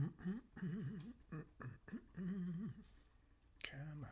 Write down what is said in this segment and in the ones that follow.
Come on.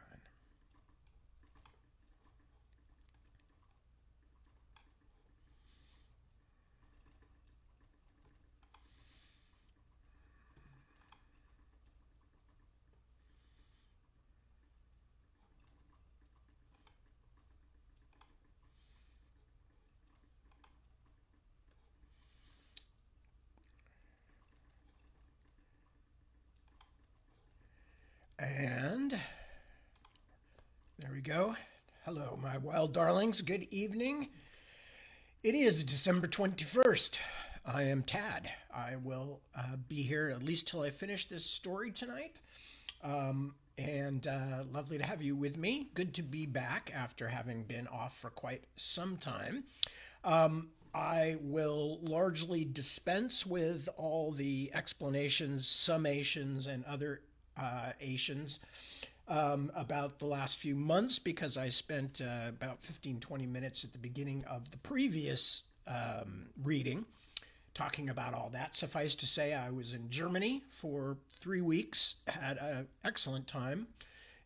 And there we go. Hello, my wild darlings. Good evening. It is December 21st. I am Tad. I will be here at least till I finish this story tonight. And lovely to have you with me. Good to be back after having been off for quite some time. I will largely dispense with all the explanations, summations, and other Asians about the last few months because I spent about 15, 20 minutes at the beginning of the previous reading talking about all that. Suffice to say, I was in Germany for 3 weeks, had an excellent time.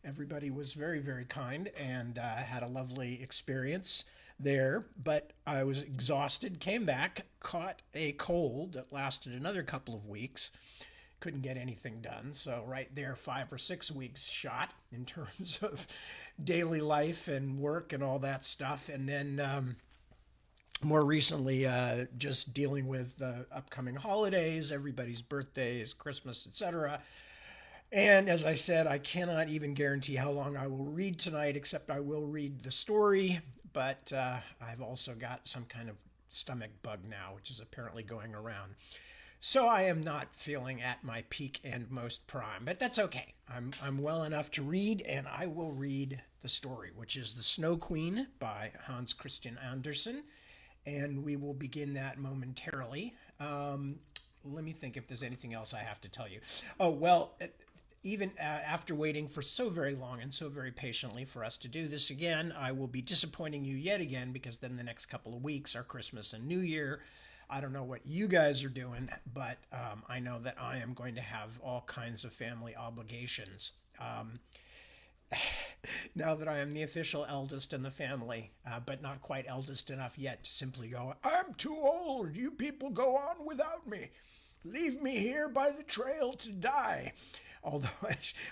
Everybody was very, very kind and had a lovely experience there. But I was exhausted, came back, caught a cold that lasted another couple of weeks. Couldn't get anything done. So, right there, 5 or 6 weeks shot in terms of daily life and work and all that stuff. And then more recently, just dealing with the upcoming holidays, everybody's birthdays, Christmas, etc. And as I said, I cannot even guarantee how long I will read tonight, except I will read the story. But I've also got some kind of stomach bug now, which is apparently going around. So I am not feeling at my peak and most prime, but that's okay. I'm well enough to read, and I will read the story, which is The Snow Queen by Hans Christian Andersen, and we will begin that momentarily. Let me think if there's anything else I have to tell you. Oh, well, even after waiting for so very long and so very patiently for us to do this again, I will be disappointing you yet again because then the next couple of weeks are Christmas and New Year. I don't know what you guys are doing, but I know that I am going to have all kinds of family obligations. Now that I am the official eldest in the family, but not quite eldest enough yet to simply go, I'm too old. You people go on without me. Leave me here by the trail to die. Although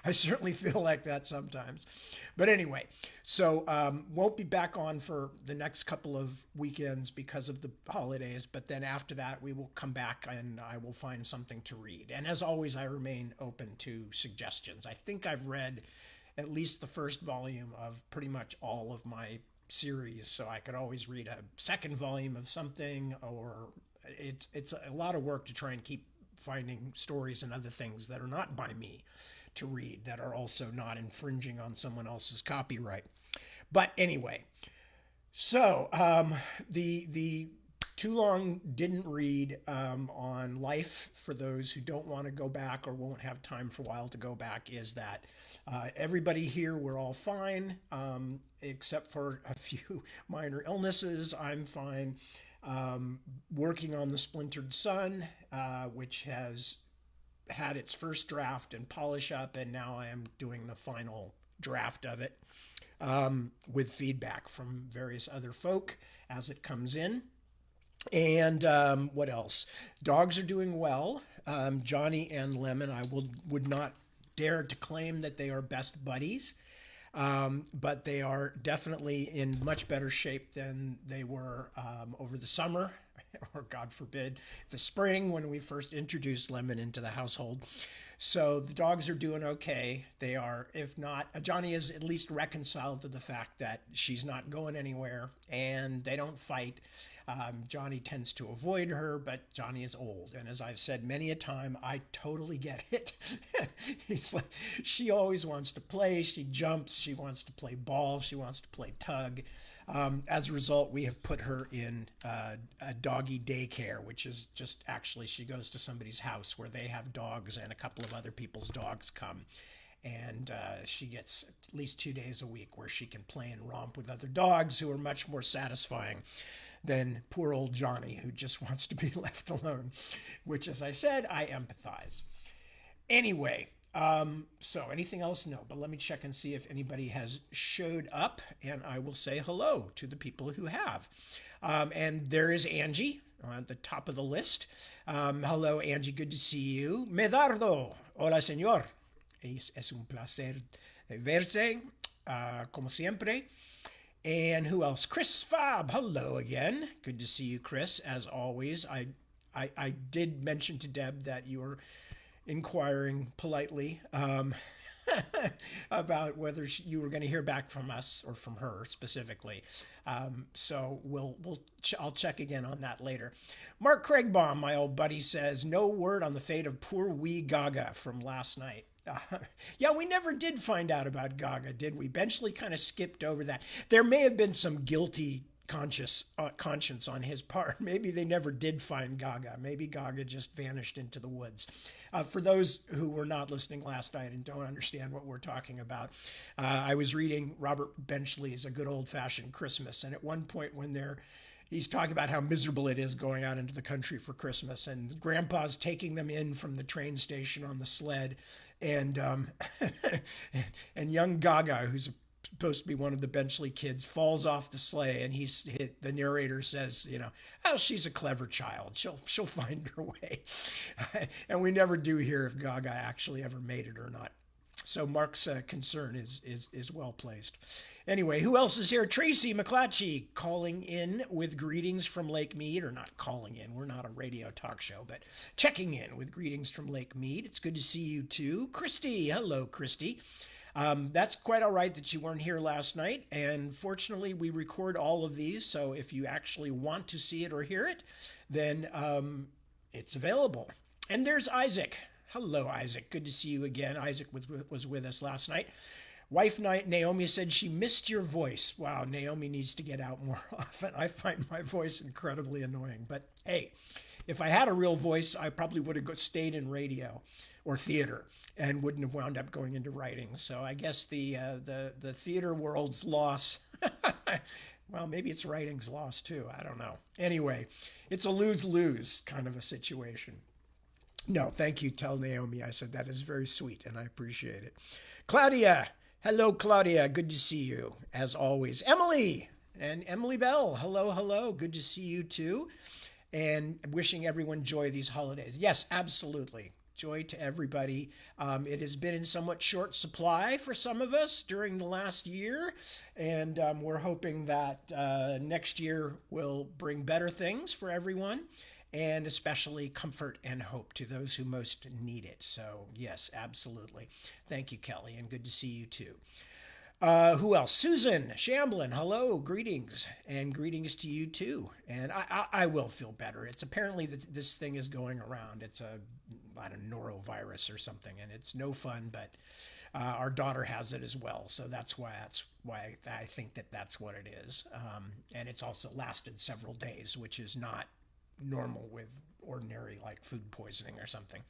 I certainly feel like that sometimes. But anyway, so won't be back on for the next couple of weekends because of the holidays. But then after that, we will come back and I will find something to read. And as always, I remain open to suggestions. I think I've read at least the first volume of pretty much all of my series. So I could always read a second volume of something, or it's a lot of work to try and keep finding stories and other things that are not by me to read that are also not infringing on someone else's copyright. But anyway, so the too long didn't read on life for those who don't want to go back or won't have time for a while to go back is that everybody here, we're all fine, except for a few minor illnesses. I'm fine. Working on The Splintered Sun, which has had its first draft and polish up, and now I am doing the final draft of it with feedback from various other folk as it comes in. And what else? Dogs are doing well. Johnny and Lemon, would not dare to claim that they are best buddies. But they are definitely in much better shape than they were over the summer, or God forbid, the spring when we first introduced Lemon into the household. So the dogs are doing okay. They are, if not, Johnny is at least reconciled to the fact that she's not going anywhere and they don't fight. Johnny tends to avoid her, but Johnny is old. And as I've said many a time, I totally get it. He's like, she always wants to play. She jumps. She wants to play ball. She wants to play tug. As a result, we have put her in a doggy daycare, which is just actually she goes to somebody's house where they have dogs and a couple of other people's dogs come. And she gets at least 2 days a week where she can play and romp with other dogs who are much more satisfying than poor old Johnny, who just wants to be left alone, which, as I said, I empathize. Anyway, so anything else? No, but let me check and see if anybody has showed up, and I will say hello to the people who have. And there is Angie at the top of the list. Hello, Angie. Good to see you. Medardo. Hola, señor. Es un placer verse, como siempre. And who else? Chris Fab. Hello again. Good to see you, Chris, as always. I did mention to Deb that you were inquiring politely about whether you were going to hear back from us or from her specifically. So I'll check again on that later. Mark Craigbaum, my old buddy, says no word on the fate of poor wee Gaga from last night. Yeah, we never did find out about Gaga, did we? Benchley kind of skipped over that. There may have been some guilty conscience on his part. Maybe they never did find Gaga. Maybe Gaga just vanished into the woods. For those who were not listening last night and don't understand what we're talking about, I was reading Robert Benchley's A Good Old-Fashioned Christmas, and at one point when he's talking about how miserable it is going out into the country for Christmas, and Grandpa's taking them in from the train station on the sled, and and young Gaga, who's supposed to be one of the Benchley kids, falls off the sleigh, and the narrator says, oh, she's a clever child. She'll find her way. And we never do hear if Gaga actually ever made it or not. So Mark's concern is well placed. Anyway, who else is here? Tracy McClatchy calling in with greetings from Lake Mead, or not calling in. We're not a radio talk show, but checking in with greetings from Lake Mead. It's good to see you too. Christy, hello, Christy. That's quite all right that you weren't here last night, and fortunately we record all of these, so if you actually want to see it or hear it, then it's available. And there's Isaac. Hello, Isaac. Good to see you again. Isaac was with us last night. Wife Naomi said she missed your voice. Wow, Naomi needs to get out more often. I find my voice incredibly annoying, but hey, if I had a real voice, I probably would have stayed in radio or theater and wouldn't have wound up going into writing. So I guess the theater world's loss, well, maybe it's writing's loss too. I don't know. Anyway, it's a lose-lose kind of a situation. No, thank you. Tell Naomi I said that is very sweet and I appreciate it. Claudia. Hello, Claudia. Good to see you as always. Emily and Emily Bell. Hello, hello. Good to see you too. And wishing everyone joy these holidays. Yes, absolutely. Joy to everybody. It has been in somewhat short supply for some of us during the last year, and we're hoping that next year will bring better things for everyone, and especially comfort and hope to those who most need it. So yes, absolutely. Thank you, Kelly, and good to see you too. Who else? Susan Shamblin. Hello, greetings, and greetings to you too. And I will feel better. It's apparently that this thing is going around. It's a norovirus or something, and it's no fun. But our daughter has it as well, so that's why I think that's what it is. And it's also lasted several days, which is not normal with ordinary like food poisoning or something.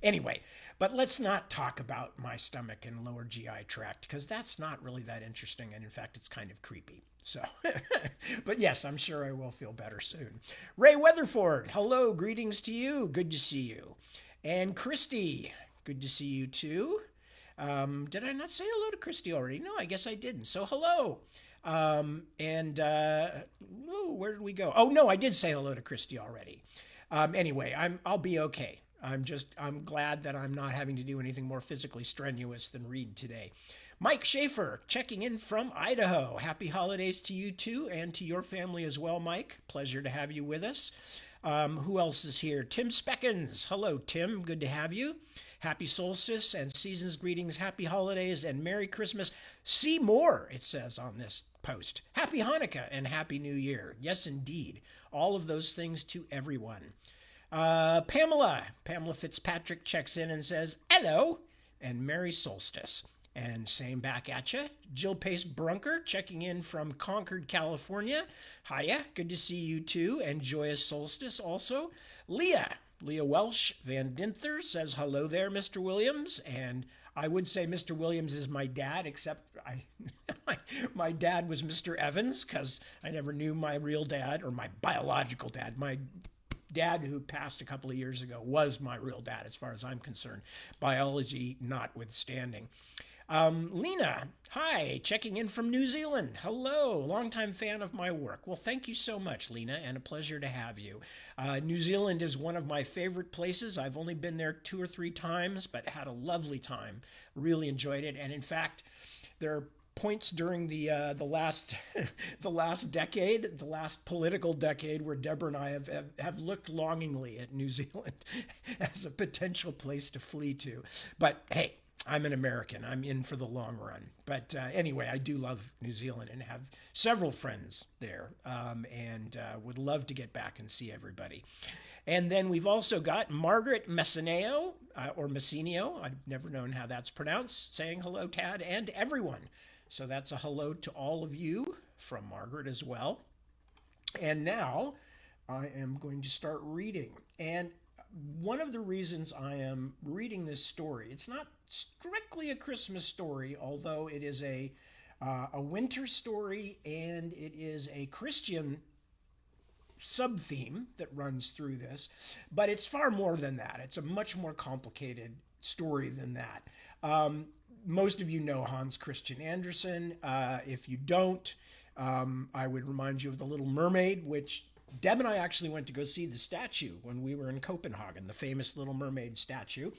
Anyway, but let's not talk about my stomach and lower GI tract, because that's not really that interesting, and in fact it's kind of creepy. So but yes, I'm sure I will feel better soon. Ray Weatherford, hello, greetings to you. Good to see you. And Christy, good to see you too. Did I not say hello to Christy already? No, I guess I didn't. So hello. Where did we go? Oh no, I did say hello to Christy already. Anyway, I'll be okay. I'm glad that I'm not having to do anything more physically strenuous than read today. Mike Schaefer checking in from Idaho. Happy holidays to you too, and to your family as well, Mike. Pleasure to have you with us. Who else is here? Tim Speckens. Hello, Tim. Good to have you. Happy solstice and season's greetings. Happy holidays and Merry Christmas. See more, it says on this post. Happy Hanukkah and Happy New Year. Yes, indeed. All of those things to everyone. Pamela Fitzpatrick checks in and says, hello, and Merry Solstice. And same back at you. Jill Pace Brunker checking in from Concord, California. Hiya, good to see you too, and joyous solstice also. Leah Welsh Van Dinther says, hello there, Mr. Williams. And I would say Mr. Williams is my dad, except my dad was Mr. Evans, because I never knew my real dad, or my biological dad. My dad who passed a couple of years ago was my real dad, as far as I'm concerned, biology notwithstanding. Lena, hi, checking in from New Zealand. Hello, longtime fan of my work. Well, thank you so much, Lena, and a pleasure to have you. New Zealand is one of my favorite places. I've only been there 2 or 3 times, but had a lovely time. Really enjoyed it, and in fact, there are points during the last the last decade, the last political decade, where Deborah and I have looked longingly at New Zealand as a potential place to flee to. But hey, I'm an American. I'm in for the long run. But anyway, I do love New Zealand and have several friends there, and would love to get back and see everybody. And then we've also got Margaret Messineo, or Messineo, I've never known how that's pronounced, saying hello, Tad, and everyone. So that's a hello to all of you from Margaret as well. And now I am going to start reading. And one of the reasons I am reading this story, it's not strictly a Christmas story, although it is a winter story, and it is a Christian sub-theme that runs through this, but it's far more than that. It's a much more complicated story than that. Most of you know Hans Christian Andersen. If you don't, I would remind you of The Little Mermaid, which Deb and I actually went to go see the statue when we were in Copenhagen, the famous Little Mermaid statue.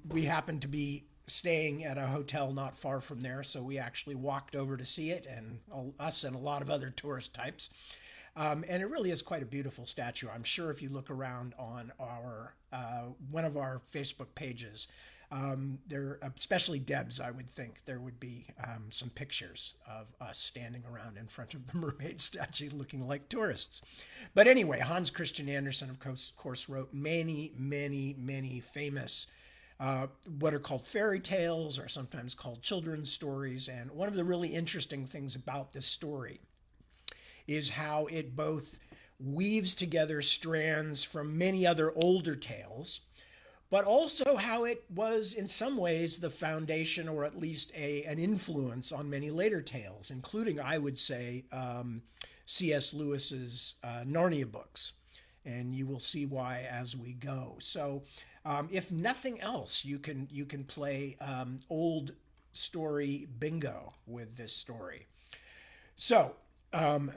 We happened to be staying at a hotel not far from there, so we actually walked over to see it, and us and a lot of other tourist types. And it really is quite a beautiful statue. I'm sure if you look around on our one of our Facebook pages, there, especially Deb's, I would think there would be some pictures of us standing around in front of the mermaid statue looking like tourists. But anyway, Hans Christian Andersen, of course, wrote many, many, many famous what are called fairy tales, or sometimes called children's stories. And one of the really interesting things about this story is how it both weaves together strands from many other older tales, but also how it was in some ways the foundation, or at least an influence on many later tales, including, I would say, C.S. Lewis's Narnia books. And you will see why as we go. So if nothing else, you can play old story bingo with this story. So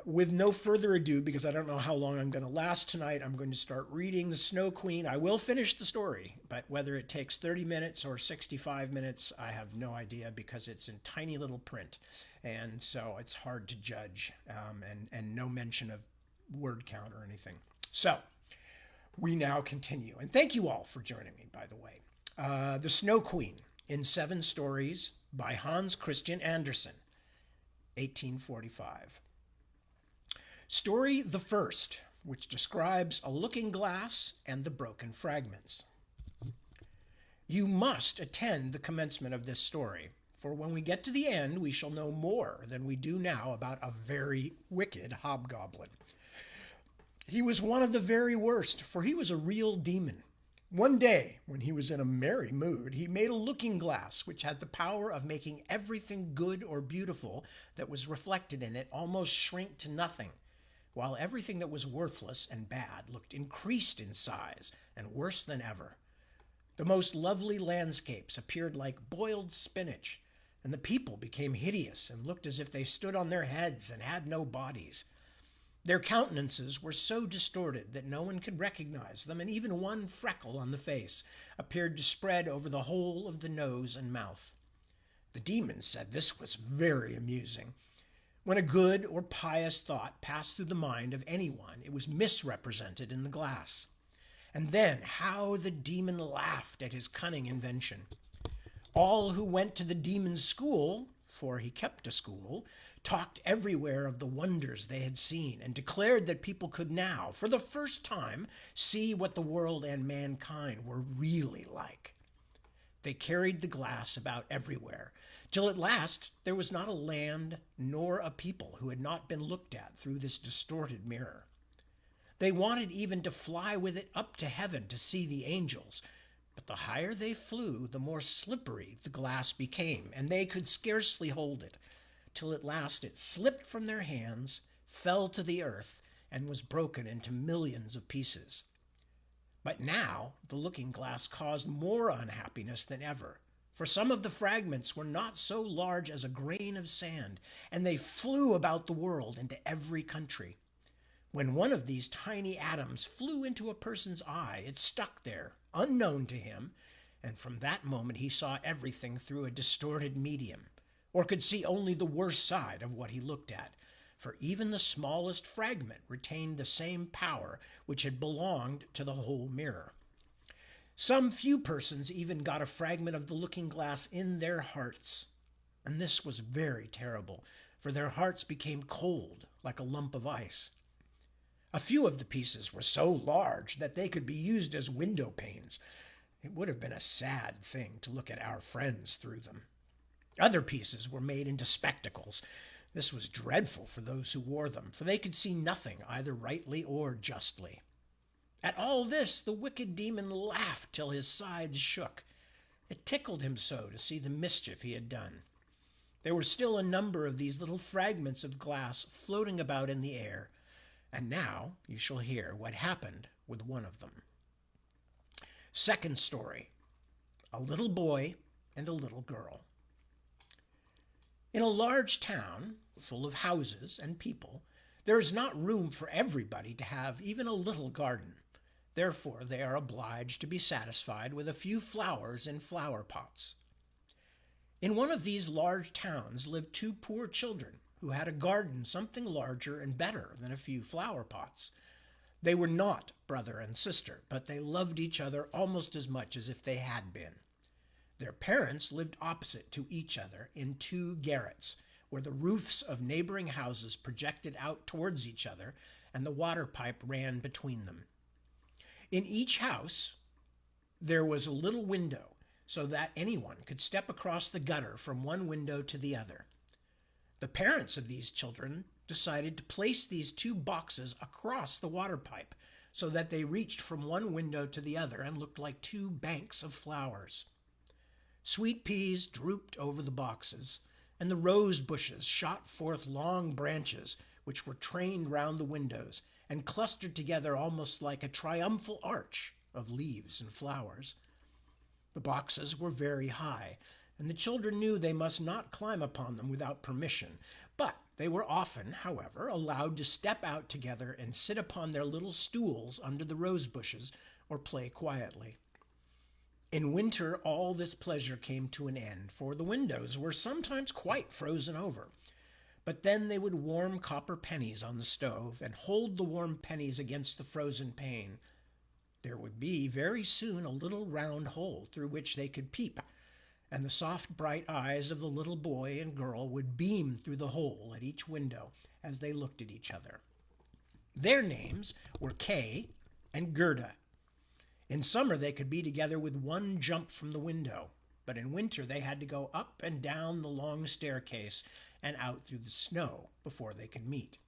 with no further ado, because I don't know how long I'm going to last tonight, I'm going to start reading The Snow Queen. I will finish the story, but whether it takes 30 minutes or 65 minutes, I have no idea, because it's in tiny little print. And so it's hard to judge, and no mention of word count or anything. So we now continue. And thank you all for joining me, by the way. The Snow Queen in 7 Stories by Hans Christian Andersen, 1845. Story the first, which describes a looking glass and the broken fragments. You must attend the commencement of this story, for when we get to the end, we shall know more than we do now about a very wicked hobgoblin. He was one of the very worst, for he was a real demon. One day, when he was in a merry mood, he made a looking glass which had the power of making everything good or beautiful that was reflected in it almost shrink to nothing, while everything that was worthless and bad looked increased in size and worse than ever. The most lovely landscapes appeared like boiled spinach, and the people became hideous and looked as if they stood on their heads and had no bodies. Their countenances were so distorted that no one could recognize them, and even one freckle on the face appeared to spread over the whole of the nose and mouth. The demons said this was very amusing. When a good or pious thought passed through the mind of anyone, it was misrepresented in the glass. And then how the demon laughed at his cunning invention. All who went to the demon's school, for he kept a school, talked everywhere of the wonders they had seen, and declared that people could now, for the first time, see what the world and mankind were really like. They carried the glass about everywhere, till at last there was not a land nor a people who had not been looked at through this distorted mirror. They wanted even to fly with it up to heaven to see the angels, but the higher they flew, the more slippery the glass became, and they could scarcely hold it, till at last it slipped from their hands, fell to the earth, and was broken into millions of pieces. But now the looking-glass caused more unhappiness than ever, for some of the fragments were not so large as a grain of sand, and they flew about the world into every country. When one of these tiny atoms flew into a person's eye, it stuck there, unknown to him, and from that moment he saw everything through a distorted medium, or could see only the worst side of what he looked at, for even the smallest fragment retained the same power which had belonged to the whole mirror. Some few persons even got a fragment of the looking-glass in their hearts, and this was very terrible, for their hearts became cold like a lump of ice. A few of the pieces were so large that they could be used as window panes. It would have been a sad thing to look at our friends through them. Other pieces were made into spectacles. This was dreadful for those who wore them, for they could see nothing either rightly or justly. At all this the wicked demon laughed till his sides shook. It tickled him so to see the mischief he had done. There were still a number of these little fragments of glass floating about in the air, and now you shall hear what happened with one of them. Second story, a little boy and a little girl. In a large town, full of houses and people, there is not room for everybody to have even a little garden. Therefore, they are obliged to be satisfied with a few flowers in flower pots. In one of these large towns lived two poor children who had a garden something larger and better than a few flower pots. They were not brother and sister, but they loved each other almost as much as if they had been. Their parents lived opposite to each other in two garrets, where the roofs of neighboring houses projected out towards each other, and the water pipe ran between them. In each house there was a little window, so that anyone could step across the gutter from one window to the other. The parents of these children decided to place these two boxes across the water pipe, so that they reached from one window to the other and looked like two banks of flowers. Sweet peas drooped over the boxes, and the rose bushes shot forth long branches which were trained round the windows and clustered together almost like a triumphal arch of leaves and flowers. The boxes were very high, and the children knew they must not climb upon them without permission, but they were often, however, allowed to step out together and sit upon their little stools under the rose bushes or play quietly. In winter all this pleasure came to an end, for the windows were sometimes quite frozen over. But then they would warm copper pennies on the stove and hold the warm pennies against the frozen pane. There would be very soon a little round hole through which they could peep, and the soft bright eyes of the little boy and girl would beam through the hole at each window as they looked at each other. Their names were Kay and Gerda. In summer they could be together with one jump from the window, but in winter they had to go up and down the long staircase and out through the snow before they could meet.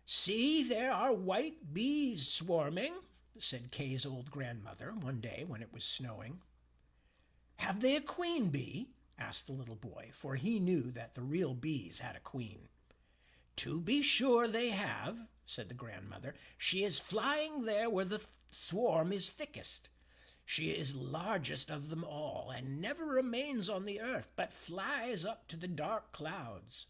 "See, there are white bees swarming," said Kay's old grandmother one day when it was snowing. "Have they a queen bee?" asked the little boy, for he knew that the real bees had a queen. "To be sure they have," said the grandmother. "She is flying there where the swarm is thickest. She is largest of them all, and never remains on the earth, but flies up to the dark clouds.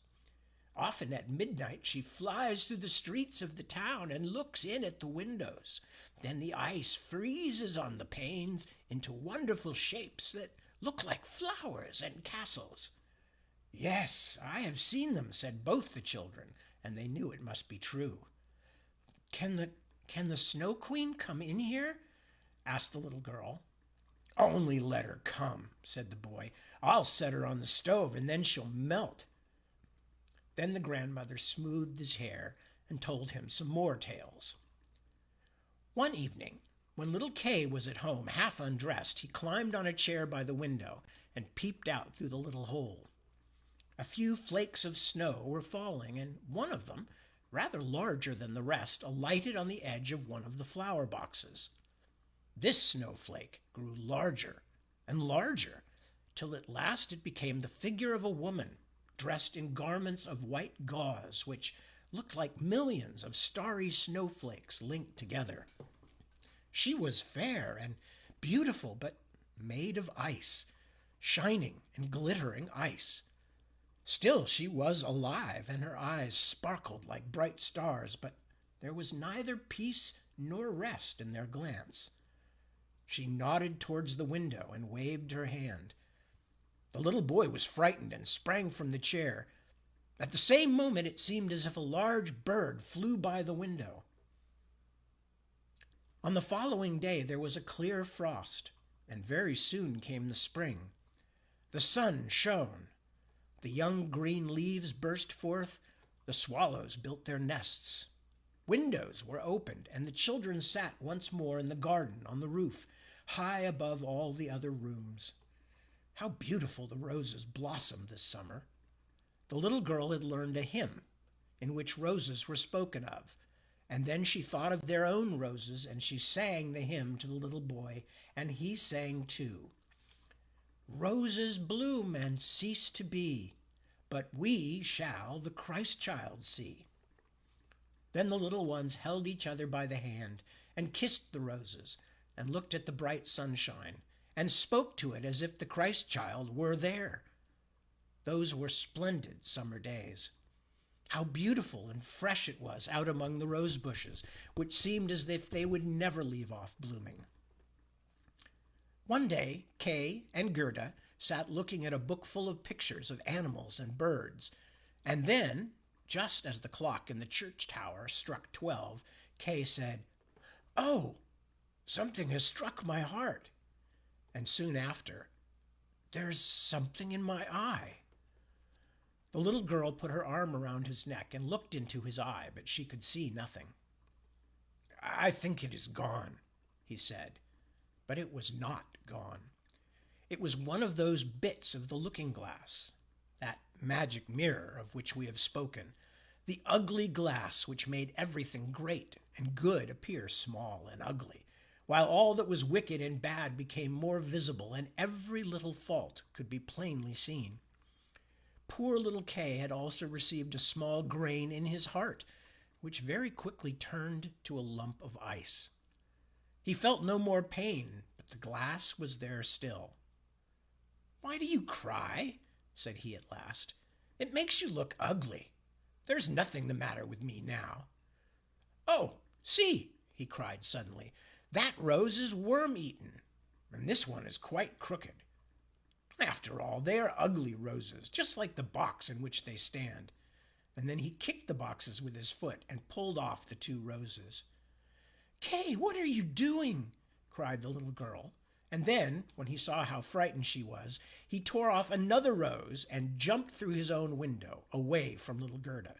Often at midnight she flies through the streets of the town and looks in at the windows. Then the ice freezes on the panes into wonderful shapes that look like flowers and castles." "Yes, I have seen them," said both the children, and they knew it must be true. Can the Snow Queen come in here?" asked the little girl. "Only let her come," said the boy. "I'll set her on the stove, and then she'll melt." Then the grandmother smoothed his hair and told him some more tales. One evening, when little Kay was at home, half undressed, he climbed on a chair by the window and peeped out through the little hole. A few flakes of snow were falling, and one of them, rather larger than the rest, alighted on the edge of one of the flower boxes. This snowflake grew larger and larger, till at last it became the figure of a woman, dressed in garments of white gauze, which looked like millions of starry snowflakes linked together. She was fair and beautiful, but made of ice, shining and glittering ice. Still, she was alive, and her eyes sparkled like bright stars, but there was neither peace nor rest in their glance. She nodded towards the window and waved her hand. The little boy was frightened and sprang from the chair. At the same moment, it seemed as if a large bird flew by the window. On the following day, there was a clear frost, and very soon came the spring. The sun shone. The young green leaves burst forth. The swallows built their nests. Windows were opened, and the children sat once more in the garden on the roof, high above all the other rooms. How beautiful the roses blossomed this summer! The little girl had learned a hymn in which roses were spoken of, and then she thought of their own roses, and she sang the hymn to the little boy, and he sang too. Roses bloom and cease to be, but we shall the Christ child see. Then the little ones held each other by the hand and kissed the roses and looked at the bright sunshine and spoke to it as if the Christ child were there. Those were splendid summer days. How beautiful and fresh it was out among the rose bushes, which seemed as if they would never leave off blooming. One day, Kay and Gerda sat looking at a book full of pictures of animals and birds, and then, just as the clock in the church tower struck 12, Kay said, "Oh, something has struck my heart." And soon after, "There's something in my eye." The little girl put her arm around his neck and looked into his eye, but she could see nothing. "I think it is gone," he said, but it was not gone. It was one of those bits of the looking-glass, that magic mirror of which we have spoken, the ugly glass which made everything great and good appear small and ugly, while all that was wicked and bad became more visible, and every little fault could be plainly seen. Poor little Kay had also received a small grain in his heart, which very quickly turned to a lump of ice. He felt no more pain, but the glass was there still. "Why do you cry?" said he at last. "It makes you look ugly. There's nothing the matter with me now." "Oh, see!" he cried suddenly. "That rose is worm-eaten, and this one is quite crooked. After all, they are ugly roses, just like the box in which they stand." And then he kicked the boxes with his foot and pulled off the 2 roses. "Kay, what are you doing?" cried the little girl. And then, when he saw how frightened she was, he tore off another rose and jumped through his own window, away from little Gerda.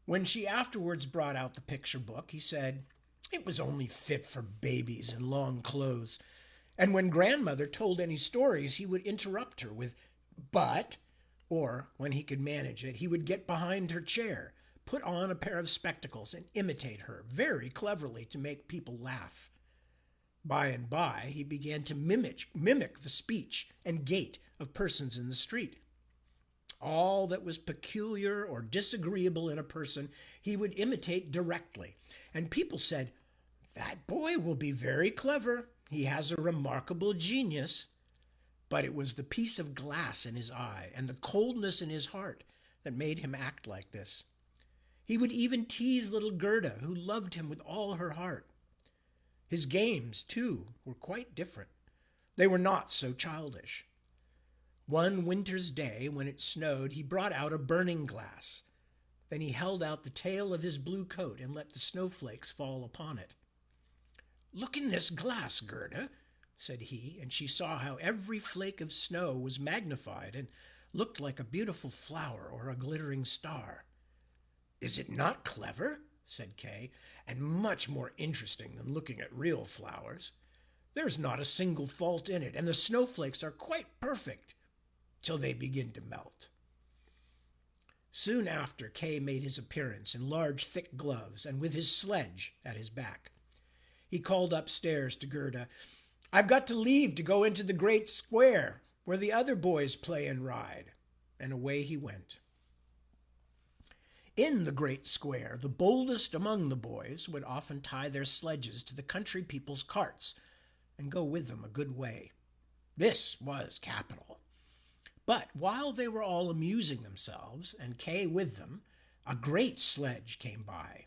When she afterwards brought out the picture book, he said it was only fit for babies in long clothes. And when grandmother told any stories, he would interrupt her with "but," or, when he could manage it, he would get behind her chair, put on a pair of spectacles, and imitate her very cleverly to make people laugh. By and by, he began to mimic the speech and gait of persons in the street. All that was peculiar or disagreeable in a person he would imitate directly, and people said, "That boy will be very clever. He has a remarkable genius." But it was the piece of glass in his eye and the coldness in his heart that made him act like this. He would even tease little Gerda, who loved him with all her heart. His games, too, were quite different. They were not so childish. One winter's day, when it snowed, he brought out a burning glass. Then he held out the tail of his blue coat and let the snowflakes fall upon it. "Look in this glass, Gerda," said he, and she saw how every flake of snow was magnified and looked like a beautiful flower or a glittering star. "Is it not clever?" said Kay, "and much more interesting than looking at real flowers? There's not a single fault in it, and the snowflakes are quite perfect till they begin to melt." Soon after, Kay made his appearance in large, thick gloves and with his sledge at his back. He called upstairs to Gerda, "I've got to leave to go into the great square where the other boys play and ride," and away he went. In the great square, the boldest among the boys would often tie their sledges to the country people's carts and go with them a good way. This was capital. But while they were all amusing themselves, and Kay with them, a great sledge came by.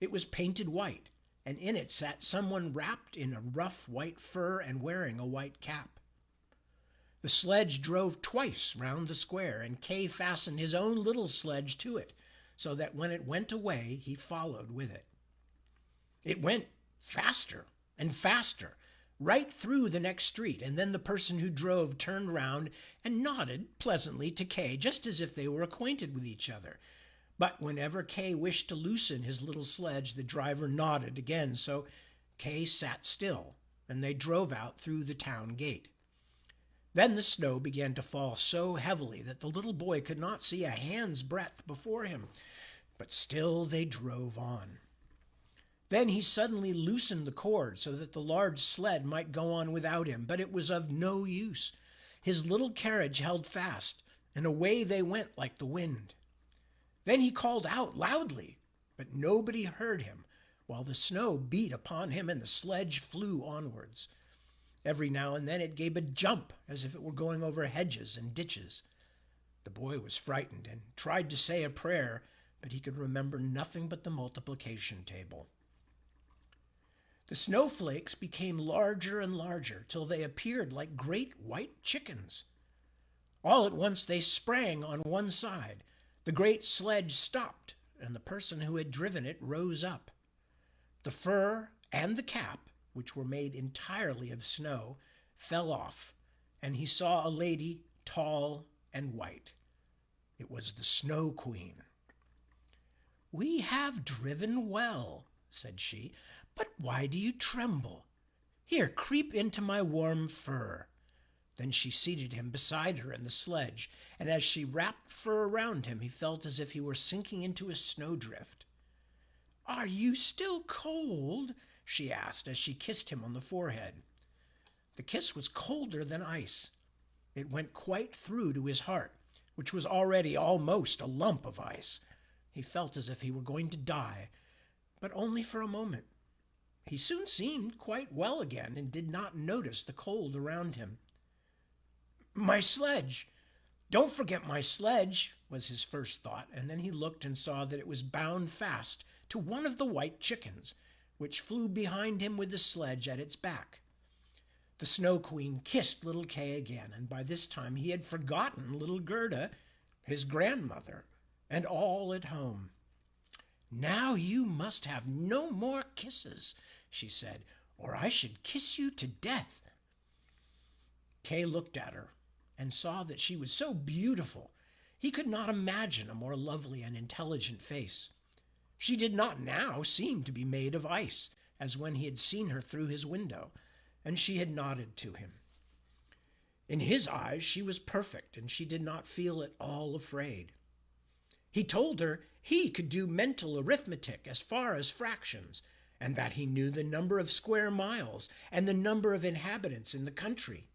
It was painted white, and in it sat someone wrapped in a rough white fur and wearing a white cap. The sledge drove twice round the square, and Kay fastened his own little sledge to it, so that when it went away, he followed with it. It went faster and faster, right through the next street, and then the person who drove turned round and nodded pleasantly to Kay, just as if they were acquainted with each other. But whenever Kay wished to loosen his little sledge, the driver nodded again, so Kay sat still, and they drove out through the town gate. Then the snow began to fall so heavily that the little boy could not see a hand's breadth before him, but still they drove on. Then he suddenly loosened the cord so that the large sled might go on without him, but it was of no use. His little carriage held fast, and away they went like the wind. Then he called out loudly, but nobody heard him, while the snow beat upon him and the sledge flew onwards. Every now and then it gave a jump, as if it were going over hedges and ditches. The boy was frightened and tried to say a prayer, but he could remember nothing but the multiplication table. The snowflakes became larger and larger till they appeared like great white chickens. All at once they sprang on one side. The great sledge stopped, and the person who had driven it rose up. The fur and the cap, which were made entirely of snow, fell off, and he saw a lady tall and white. It was the Snow Queen. "We have driven well," said she, "but why do you tremble? Here, creep into my warm fur." Then she seated him beside her in the sledge, and as she wrapped fur around him, he felt as if he were sinking into a snowdrift. "Are you still cold?" she asked as she kissed him on the forehead. The kiss was colder than ice. It went quite through to his heart, which was already almost a lump of ice. He felt as if he were going to die, but only for a moment. He soon seemed quite well again and did not notice the cold around him. "My sledge! Don't forget my sledge," was his first thought, and then he looked and saw that it was bound fast to one of the white chickens, which flew behind him with the sledge at its back. The Snow Queen kissed little Kay again, and by this time he had forgotten little Gerda, his grandmother, and all at home. "Now you must have no more kisses," she said, "or I should kiss you to death." Kay looked at her and saw that she was so beautiful he could not imagine a more lovely and intelligent face. She did not now seem to be made of ice, as when he had seen her through his window, and she had nodded to him. In his eyes she was perfect, and she did not feel at all afraid. He told her he could do mental arithmetic as far as fractions, and that he knew the number of square miles and the number of inhabitants in the country.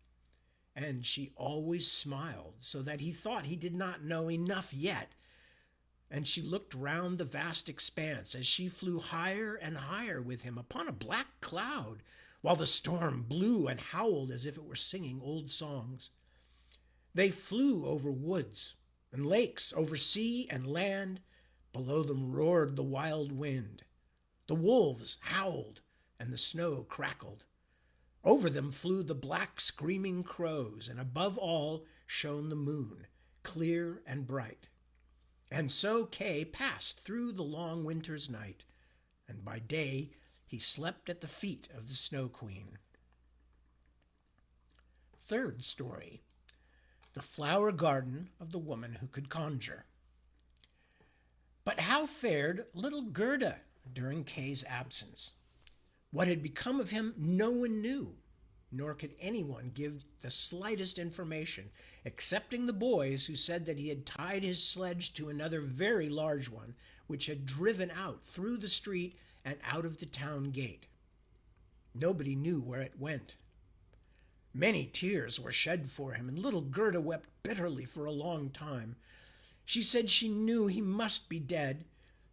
And she always smiled, so that he thought he did not know enough yet. And she looked round the vast expanse as she flew higher and higher with him upon a black cloud, while the storm blew and howled as if it were singing old songs. They flew over woods and lakes, over sea and land. Below them roared the wild wind. The wolves howled, and the snow crackled. Over them flew the black screaming crows, and above all shone the moon, clear and bright. And so Kay passed through the long winter's night, and by day he slept at the feet of the Snow Queen. Third story: The Flower Garden of the Woman Who Could Conjure. But how fared little Gerda during Kay's absence? What had become of him no one knew, nor could anyone give the slightest information, excepting the boys, who said that he had tied his sledge to another very large one, which had driven out through the street and out of the town gate. Nobody knew where it went. Many tears were shed for him, and little Gerda wept bitterly for a long time. She said she knew he must be dead,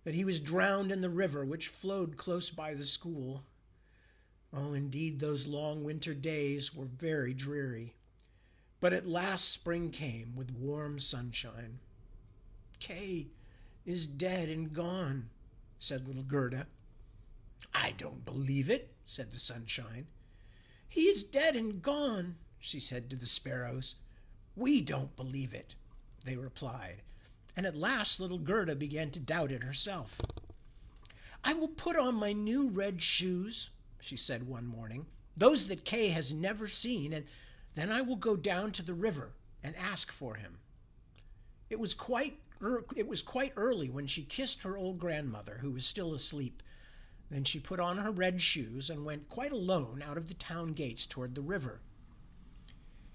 that he was drowned in the river which flowed close by the school. Oh, indeed, those long winter days were very dreary. But at last spring came with warm sunshine. Kay is dead and gone, said little Gerda. I don't believe it, said the sunshine. He is dead and gone, she said to the sparrows. We don't believe it, they replied, and at last little Gerda began to doubt it herself. I will put on my new red shoes, she said one morning, those that Kay has never seen, and then I will go down to the river and ask for him. It was quite early when she kissed her old grandmother, who was still asleep. Then she put on her red shoes and went quite alone out of the town gates toward the river.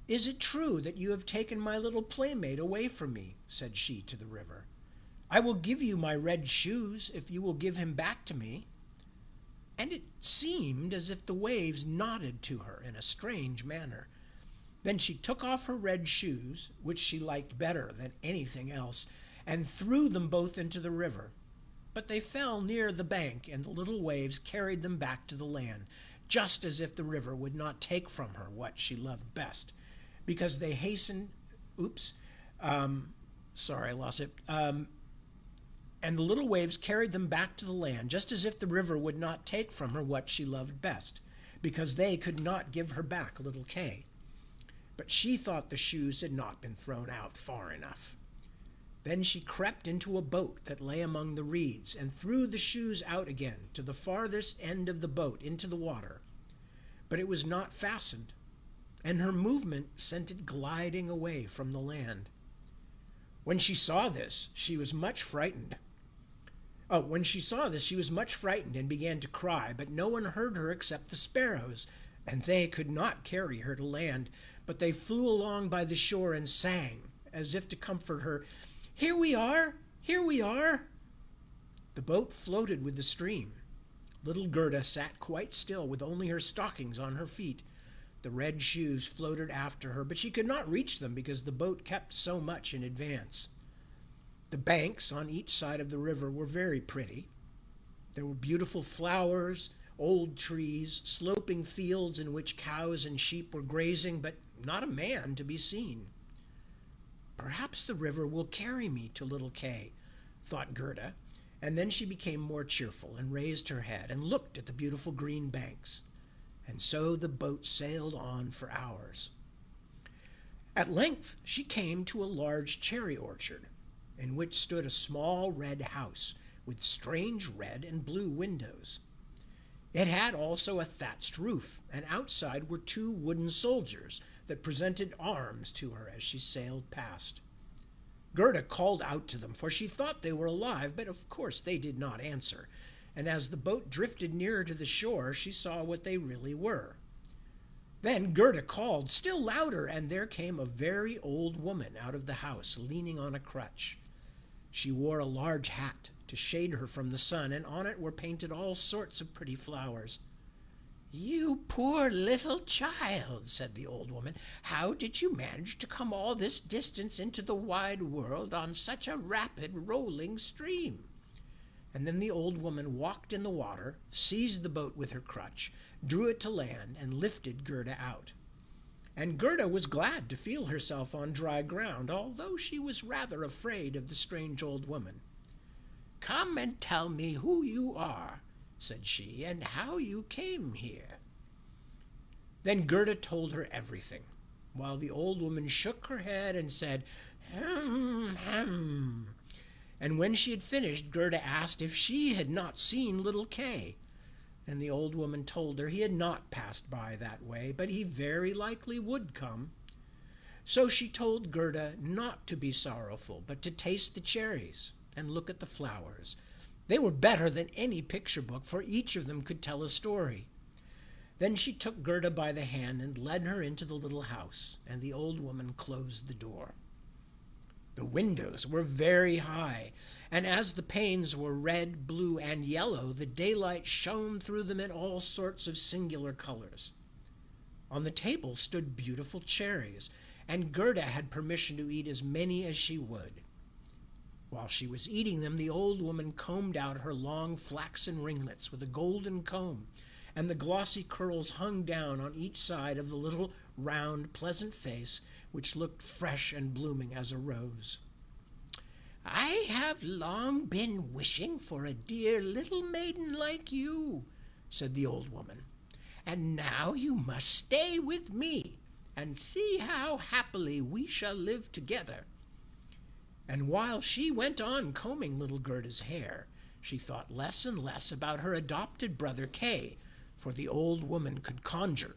Is it true that you have taken my little playmate away from me? Said she to the river. I will give you my red shoes if you will give him back to me. And it seemed as if the waves nodded to her in a strange manner. Then she took off her red shoes, which she liked better than anything else, and threw them both into the river. But they fell near the bank, and the little waves carried them back to the land, just as if the river would not take from her what she loved best, because they hastened. Sorry, I lost it. And the little waves carried them back to the land, just as if the river would not take from her what she loved best, because they could not give her back little Kay. But she thought the shoes had not been thrown out far enough. Then she crept into a boat that lay among the reeds and threw the shoes out again to the farthest end of the boat into the water. But it was not fastened, and her movement sent it gliding away from the land. When she saw this, she was much frightened. And began to cry, but no one heard her except the sparrows, and they could not carry her to land, but they flew along by the shore and sang, as if to comfort her, Here we are! Here we are! The boat floated with the stream. Little Gerda sat quite still, with only her stockings on her feet. The red shoes floated after her, but she could not reach them because the boat kept so much in advance. The banks on each side of the river were very pretty. There were beautiful flowers, old trees, sloping fields in which cows and sheep were grazing, but not a man to be seen. Perhaps the river will carry me to little Kay, thought Gerda, and then she became more cheerful and raised her head and looked at the beautiful green banks. And so the boat sailed on for hours. At length she came to a large cherry orchard, in which stood a small red house with strange red and blue windows. It had also a thatched roof, and outside were 2 wooden soldiers that presented arms to her as she sailed past. Gerda called out to them, for she thought they were alive, but of course they did not answer, and as the boat drifted nearer to the shore, she saw what they really were. Then Gerda called still louder, and there came a very old woman out of the house, leaning on a crutch. She wore a large hat to shade her from the sun, and on it were painted all sorts of pretty flowers. You poor little child, said the old woman, how did you manage to come all this distance into the wide world on such a rapid rolling stream? And then the old woman walked in the water, seized the boat with her crutch, drew it to land, and lifted Gerda out. And Gerda was glad to feel herself on dry ground, although she was rather afraid of the strange old woman. Come and tell me who you are, said she, and how you came here. Then Gerda told her everything, while the old woman shook her head and said, Hem. And when she had finished, Gerda asked if she had not seen little Kay. And the old woman told her he had not passed by that way, but he very likely would come. So she told Gerda not to be sorrowful, but to taste the cherries and look at the flowers. They were better than any picture book, for each of them could tell a story. Then she took Gerda by the hand and led her into the little house, and the old woman closed the door. The windows were very high, and as the panes were red, blue, and yellow, the daylight shone through them in all sorts of singular colors. On the table stood beautiful cherries, and Gerda had permission to eat as many as she would. While she was eating them, the old woman combed out her long flaxen ringlets with a golden comb, and the glossy curls hung down on each side of the little, round, pleasant face, which looked fresh and blooming as a rose. "I have long been wishing for a dear little maiden like you," said the old woman, "and now you must stay with me and see how happily we shall live together." And while she went on combing little Gerda's hair, she thought less and less about her adopted brother Kay, for the old woman could conjure.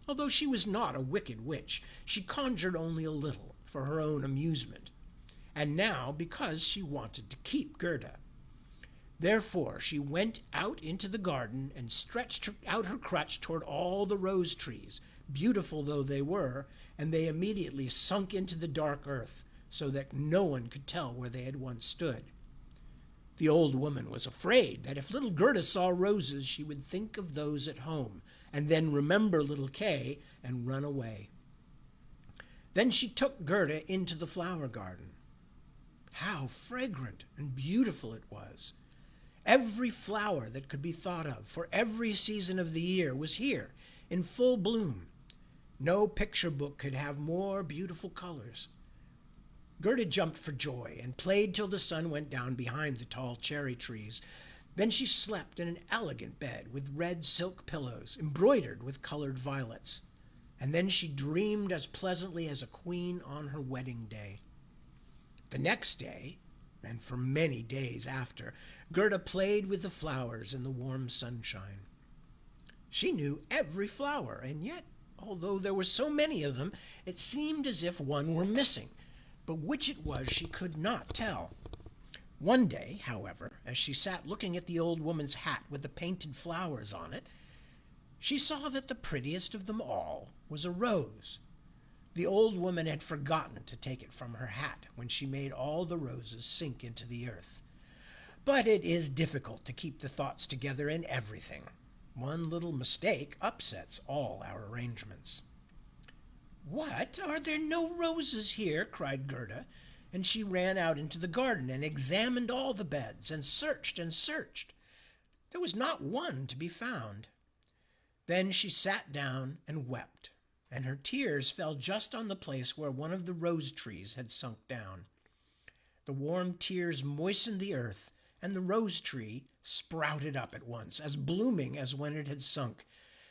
Although she was not a wicked witch, she conjured only a little for her own amusement, and now because she wanted to keep Gerda. Therefore she went out into the garden and stretched out her crutch toward all the rose trees, beautiful though they were, and they immediately sunk into the dark earth, so that no one could tell where they had once stood. The old woman was afraid that if little Gerda saw roses, she would think of those at home, and then remember little Kay and run away. Then she took Gerda into the flower garden. How fragrant and beautiful it was! Every flower that could be thought of for every season of the year was here, in full bloom. No picture book could have more beautiful colors. Gerda jumped for joy and played till the sun went down behind the tall cherry trees. Then she slept in an elegant bed with red silk pillows embroidered with colored violets. And then she dreamed as pleasantly as a queen on her wedding day. The next day, and for many days after, Gerda played with the flowers in the warm sunshine. She knew every flower, and yet, although there were so many of them, it seemed as if one were missing. But which it was she could not tell. One day, however, as she sat looking at the old woman's hat with the painted flowers on it, she saw that the prettiest of them all was a rose. The old woman had forgotten to take it from her hat when she made all the roses sink into the earth. But it is difficult to keep the thoughts together in everything. One little mistake upsets all our arrangements. "What? Are there no roses here?" cried Gerda, and she ran out into the garden and examined all the beds and searched and searched. There was not one to be found. Then she sat down and wept, and her tears fell just on the place where one of the rose trees had sunk down. The warm tears moistened the earth, and the rose tree sprouted up at once, as blooming as when it had sunk,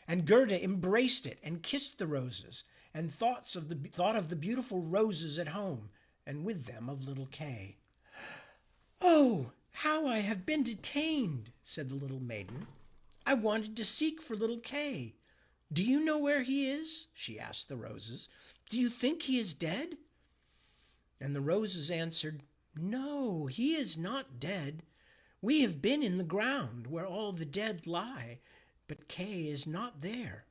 and Gerda embraced it and kissed the roses, and thought of the beautiful roses at home, and with them of little Kay. "Oh, how I have been detained," said the little maiden. "I wanted to seek for little Kay. Do you know where he is?" she asked the roses. "Do you think he is dead?" And the roses answered, "No, he is not dead. We have been in the ground where all the dead lie, but Kay is not there."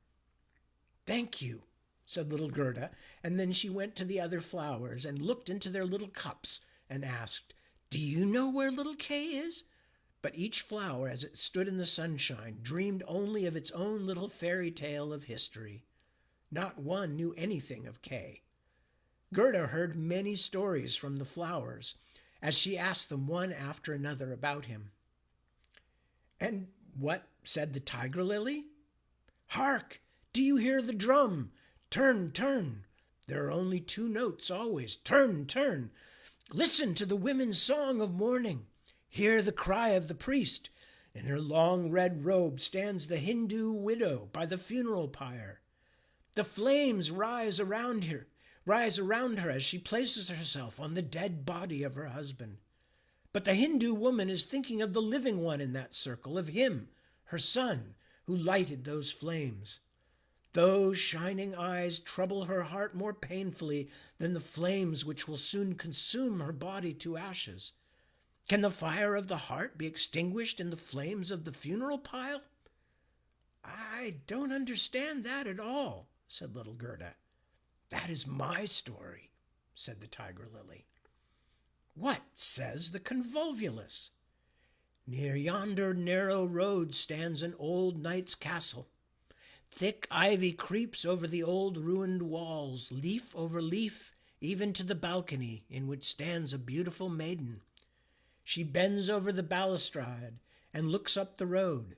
"Thank you," said little Gerda, and then she went to the other flowers and looked into their little cups and asked, "Do you know where little Kay is?" But each flower, as it stood in the sunshine, dreamed only of its own little fairy tale of history. Not one knew anything of Kay. Gerda heard many stories from the flowers as she asked them one after another about him. "And what said the tiger lily?" "Hark! Do you hear the drum? Turn, turn. There are only two notes always. Turn, turn. Listen to the women's song of mourning. Hear the cry of the priest. In her long red robe stands the Hindu widow by the funeral pyre. The flames rise around her as she places herself on the dead body of her husband. But the Hindu woman is thinking of the living one in that circle, of him, her son, who lighted those flames. Those shining eyes trouble her heart more painfully than the flames which will soon consume her body to ashes. Can the fire of the heart be extinguished in the flames of the funeral pile?" "I don't understand that at all," said little Gerda. "That is my story," said the tiger lily. "What says the convolvulus?" "Near yonder narrow road stands an old knight's castle. Thick ivy creeps over the old ruined walls, leaf over leaf, even to the balcony in which stands a beautiful maiden. She bends over the balustrade and looks up the road.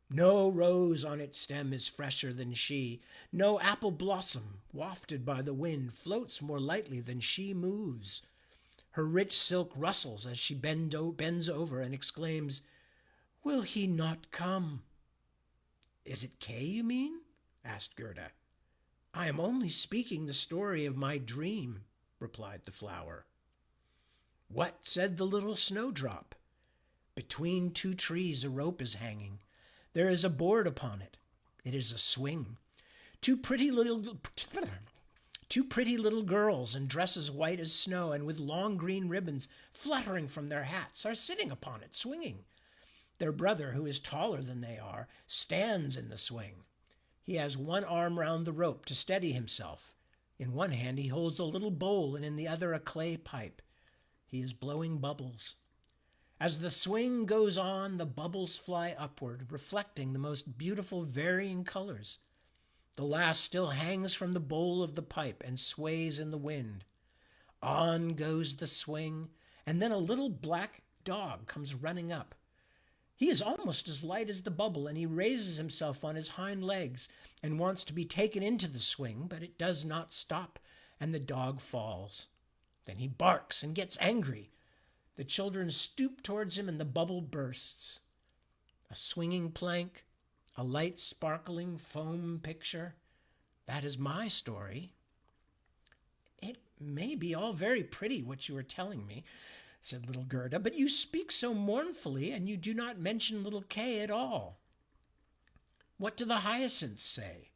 No rose on its stem is fresher than she. No apple blossom, wafted by the wind, floats more lightly than she moves. Her rich silk rustles as she bends over and exclaims, "Will he not come?" "Is it Kay, you mean?" asked Gerda. "I am only speaking the story of my dream," replied the flower. "What?" said the little snowdrop. "Between two trees a rope is hanging. There is a board upon it. It is a swing. Two pretty little girls in dresses white as snow and with long green ribbons fluttering from their hats are sitting upon it, swinging. Their brother, who is taller than they are, stands in the swing. He has one arm round the rope to steady himself. In one hand he holds a little bowl and in the other a clay pipe. He is blowing bubbles. As the swing goes on, the bubbles fly upward, reflecting the most beautiful varying colors. The last still hangs from the bowl of the pipe and sways in the wind. On goes the swing, and then a little black dog comes running up. He is almost as light as the bubble, and he raises himself on his hind legs and wants to be taken into the swing, but it does not stop, and the dog falls. Then he barks and gets angry. The children stoop towards him, and the bubble bursts. A swinging plank, a light sparkling foam picture. That is my story. "It may be all very pretty what you are telling me," said little Gerda, "but you speak so mournfully, and you do not mention little Kay at all." "What do the hyacinths say?"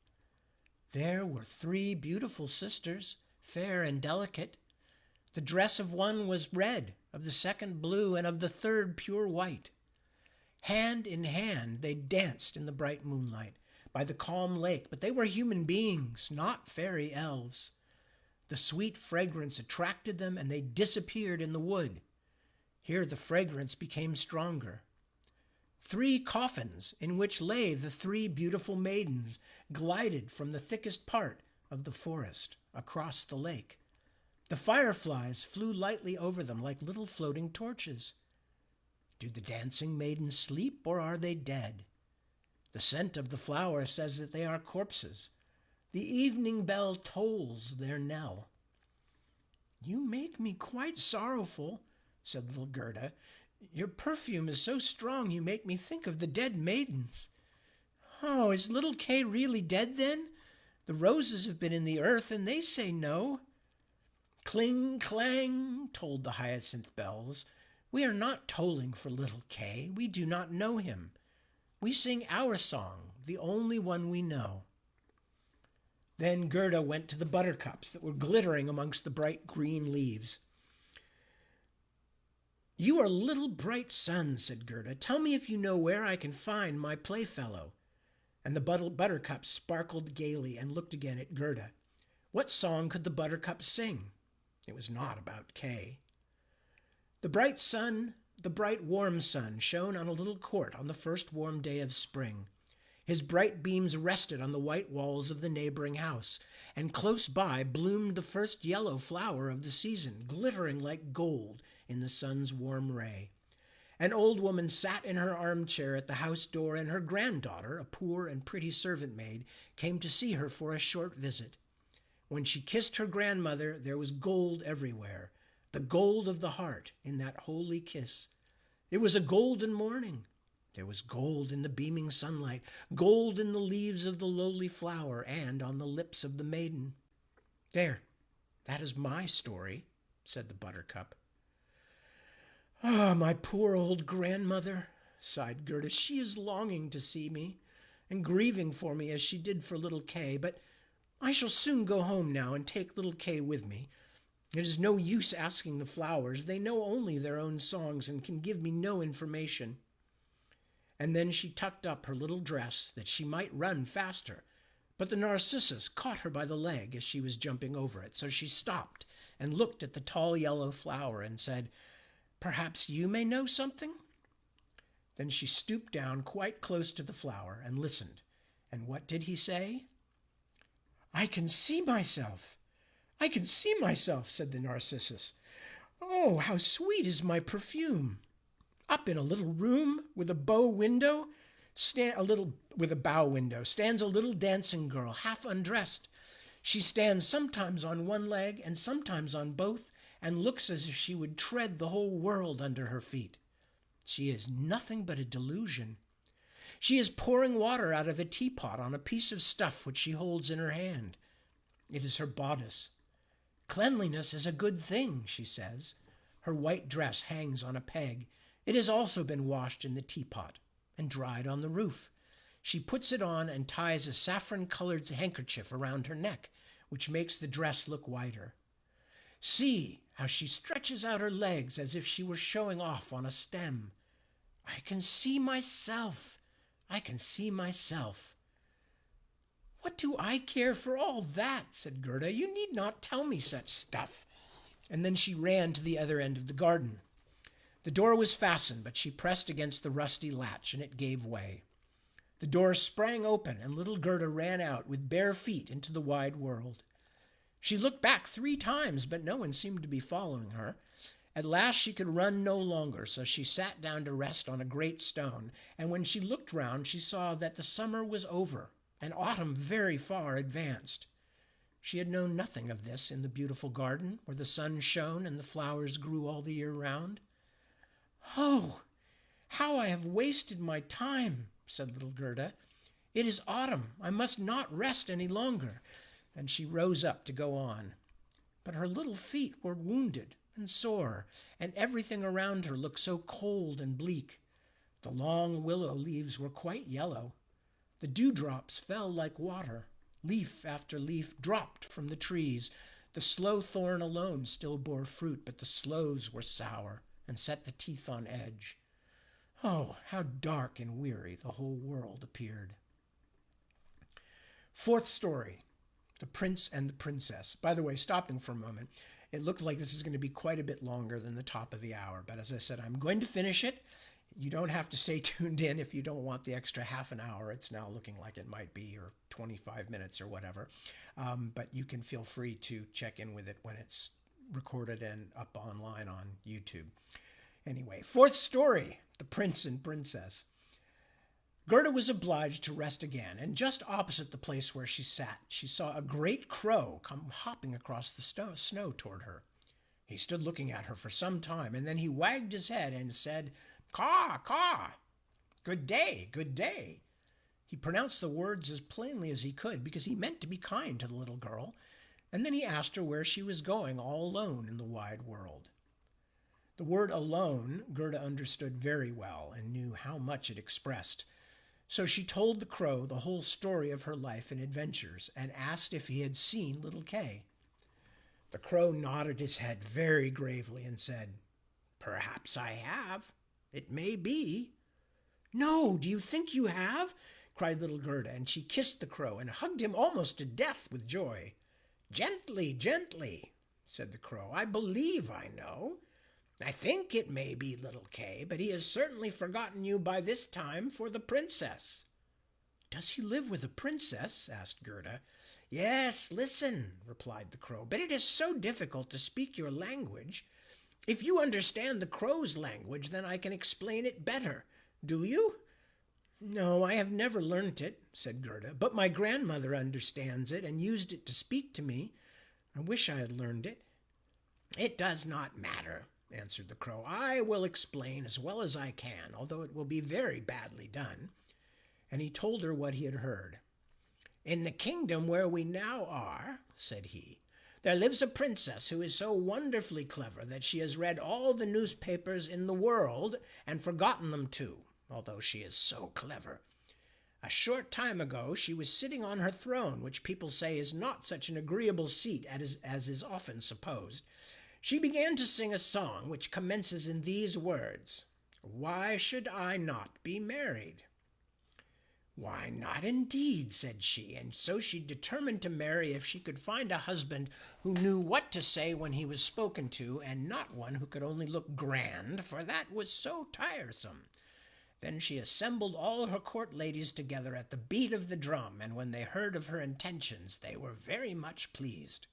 "There were 3 beautiful sisters, fair and delicate. The dress of one was red, of the second blue, and of the third pure white. Hand in hand they danced in the bright moonlight by the calm lake, but they were human beings, not fairy elves. The sweet fragrance attracted them, and they disappeared in the wood. Here the fragrance became stronger. 3 coffins, in which lay the 3 beautiful maidens, glided from the thickest part of the forest across the lake. The fireflies flew lightly over them like little floating torches. Do the dancing maidens sleep, or are they dead? The scent of the flower says that they are corpses. The evening bell tolls their knell." "You make me quite sorrowful," said little Gerda. "Your perfume is so strong you make me think of the dead maidens." "Oh, is little Kay really dead then? The roses have been in the earth, and they say no." "Cling, clang," tolled the hyacinth bells. "We are not tolling for little Kay. We do not know him. We sing our song, the only one we know." Then Gerda went to the buttercups that were glittering amongst the bright green leaves. "You are little bright sun," said Gerda. "Tell me if you know where I can find my playfellow." And the buttercups sparkled gaily and looked again at Gerda. What song could the buttercups sing? It was not about Kay. The bright sun, the bright warm sun, shone on a little court on the first warm day of spring. His bright beams rested on the white walls of the neighboring house, and close by bloomed the first yellow flower of the season, glittering like gold in the sun's warm ray. An old woman sat in her armchair at the house door, and her granddaughter, a poor and pretty servant maid, came to see her for a short visit. When she kissed her grandmother, there was gold everywhere, the gold of the heart in that holy kiss. It was a golden morning. There was gold in the beaming sunlight, gold in the leaves of the lowly flower, and on the lips of the maiden. "There, that is my story," said the buttercup. "Ah, my poor old grandmother," sighed Gerda. "She is longing to see me, and grieving for me as she did for little Kay, but I shall soon go home now and take little Kay with me. It is no use asking the flowers. They know only their own songs and can give me no information." And then she tucked up her little dress that she might run faster, but the narcissus caught her by the leg as she was jumping over it, so she stopped and looked at the tall yellow flower and said, "Perhaps you may know something?" Then she stooped down quite close to the flower and listened. And what did he say? "I can see myself. I can see myself," said the narcissus. "Oh, how sweet is my perfume! Up in a little room with a bow window, with a bow window, stands a little dancing girl, half undressed. She stands sometimes on one leg and sometimes on both, and looks as if she would tread the whole world under her feet. She is nothing but a delusion. She is pouring water out of a teapot on a piece of stuff which she holds in her hand. It is her bodice. Cleanliness is a good thing, she says. Her white dress hangs on a peg. It has also been washed in the teapot and dried on the roof. She puts it on and ties a saffron-colored handkerchief around her neck, which makes the dress look whiter. See how she stretches out her legs as if she were showing off on a stem. I can see myself. I can see myself. What do I care for all that? Said Gerda. You need not tell me such stuff. And then she ran to the other end of the garden. The door was fastened, but she pressed against the rusty latch, and it gave way. The door sprang open, and little Gerda ran out with bare feet into the wide world. She looked back 3 times, but no one seemed to be following her. At last she could run no longer, so she sat down to rest on a great stone, and when she looked round she saw that the summer was over, and autumn very far advanced. She had known nothing of this in the beautiful garden, where the sun shone and the flowers grew all the year round. Oh, how I have wasted my time, said little Gerda. It is autumn. I must not rest any longer. And she rose up to go on. But her little feet were wounded and sore, and everything around her looked so cold and bleak. The long willow leaves were quite yellow. The dewdrops fell like water. Leaf after leaf dropped from the trees. The sloe thorn alone still bore fruit, but the sloes were sour and set the teeth on edge. Oh, how dark and weary the whole world appeared. 4th story, The Prince and the Princess. By the way, stopping for a moment, it looked like this is going to be quite a bit longer than the top of the hour, but as I said, I'm going to finish it. You don't have to stay tuned in if you don't want the extra half an hour. It's now looking like it might be, or 25 minutes or whatever. But you can feel free to check in with it when it's recorded and up online on YouTube. Anyway, 4th story, The Prince and Princess. Gerda was obliged to rest again, and just opposite the place where she sat, she saw a great crow come hopping across the snow toward her. He stood looking at her for some time, and then he wagged his head and said, "Caw, caw! Good day, good day." He pronounced the words as plainly as he could, because he meant to be kind to the little girl, and then he asked her where she was going all alone in the wide world. The word alone Gerda understood very well and knew how much it expressed. So she told the crow the whole story of her life and adventures, and asked if he had seen little Kay. The crow nodded his head very gravely and said, "Perhaps I have. It may be." "No, do you think you have?" cried little Gerda, and she kissed the crow and hugged him almost to death with joy. "Gently, gently," said the crow. "I believe I know. I think it may be little Kay, but he has certainly forgotten you by this time for the princess." "Does he live with a princess?" asked Gerda. "Yes, listen," replied the crow, "but it is so difficult to speak your language. If you understand the crow's language, then I can explain it better. Do you?" "No, I have never learnt it," said Gerda, "but my grandmother understands it and used it to speak to me. I wish I had learned it." "It does not matter," answered the crow. "I will explain as well as I can, although it will be very badly done." And he told her what he had heard. "In the kingdom where we now are," said he, "there lives a princess who is so wonderfully clever that she has read all the newspapers in the world and forgotten them too, although she is so clever. A short time ago she was sitting on her throne, which people say is not such an agreeable seat as is often supposed. She began to sing a song which commences in these words, 'Why should I not be married?' 'Why not, indeed?' said she, and so she determined to marry if she could find a husband who knew what to say when he was spoken to, and not one who could only look grand, for that was so tiresome. Then she assembled all her court ladies together at the beat of the drum, and when they heard of her intentions, they were very much pleased.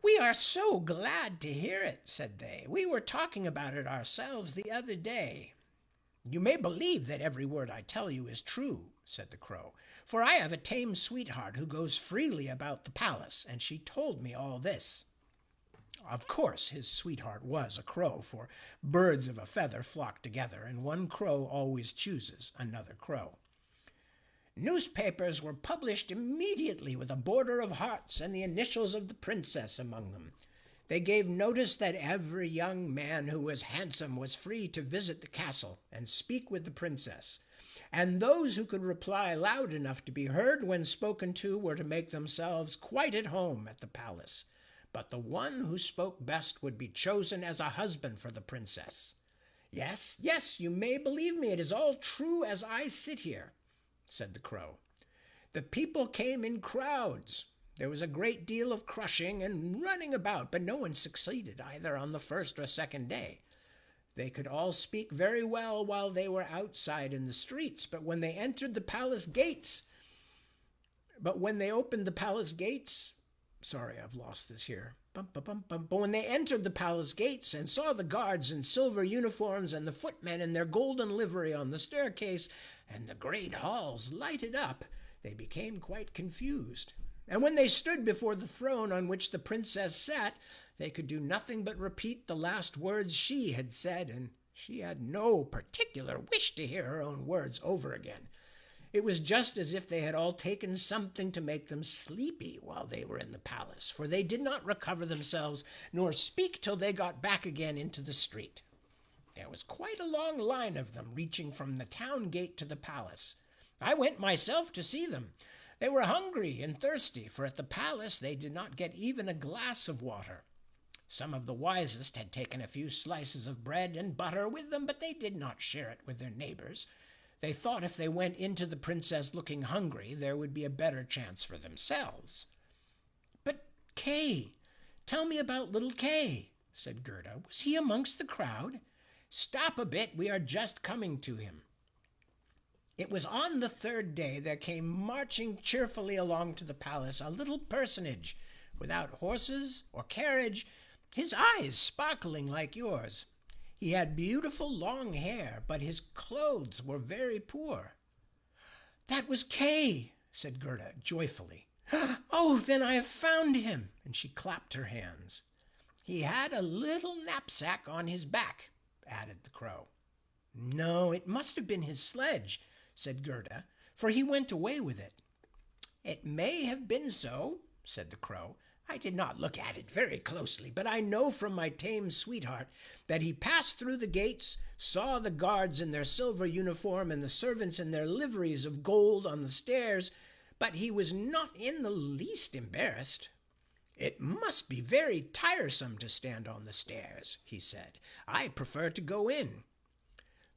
"We are so glad to hear it," said they. "We were talking about it ourselves the other day." "You may believe that every word I tell you is true," said the Crow, "for I have a tame sweetheart who goes freely about the palace, and she told me all this." Of course his sweetheart was a crow, for birds of a feather flock together, and one crow always chooses another crow. Newspapers were published immediately with a border of hearts and the initials of the princess among them. They gave notice that every young man who was handsome was free to visit the castle and speak with the princess, and those who could reply loud enough to be heard when spoken to were to make themselves quite at home at the palace. But the one who spoke best would be chosen as a husband for the princess. "Yes, yes, you may believe me, it is all true as I sit here," said the Crow. "The people came in crowds. There was a great deal of crushing and running about, but no one succeeded either on the first or second day. They could all speak very well while they were outside in the streets, but when they entered the palace gates, but when they opened the palace gates, sorry, I've lost this here. But when they entered the palace gates and saw the guards in silver uniforms and the footmen in their golden livery on the staircase and the great halls lighted up, they became quite confused. And when they stood before the throne on which the princess sat, they could do nothing but repeat the last words she had said, and she had no particular wish to hear her own words over again. It was just as if they had all taken something to make them sleepy while they were in the palace, for they did not recover themselves nor speak till they got back again into the street. There was quite a long line of them reaching from the town gate to the palace. I went myself to see them. They were hungry and thirsty, for at the palace they did not get even a glass of water. Some of the wisest had taken a few slices of bread and butter with them, but they did not share it with their neighbors. They thought if they went into the princess looking hungry, there would be a better chance for themselves. "But Kay, tell me about little Kay," said Gerda. "Was he amongst the crowd?" "Stop a bit, we are just coming to him. It was on the third day there came marching cheerfully along to the palace a little personage, without horses or carriage, his eyes sparkling like yours. He had beautiful long hair, but his clothes were very poor." "That was Kay," said Gerda joyfully. "Oh, then I have found him," and she clapped her hands. "He had a little knapsack on his back," added the Crow. "No, it must have been his sledge," said Gerda, "for he went away with it." "It may have been so," said the Crow. "I did not look at it very closely, but I know from my tame sweetheart that he passed through the gates, saw the guards in their silver uniform and the servants in their liveries of gold on the stairs, but he was not in the least embarrassed. 'It must be very tiresome to stand on the stairs,' he said. 'I prefer to go in.'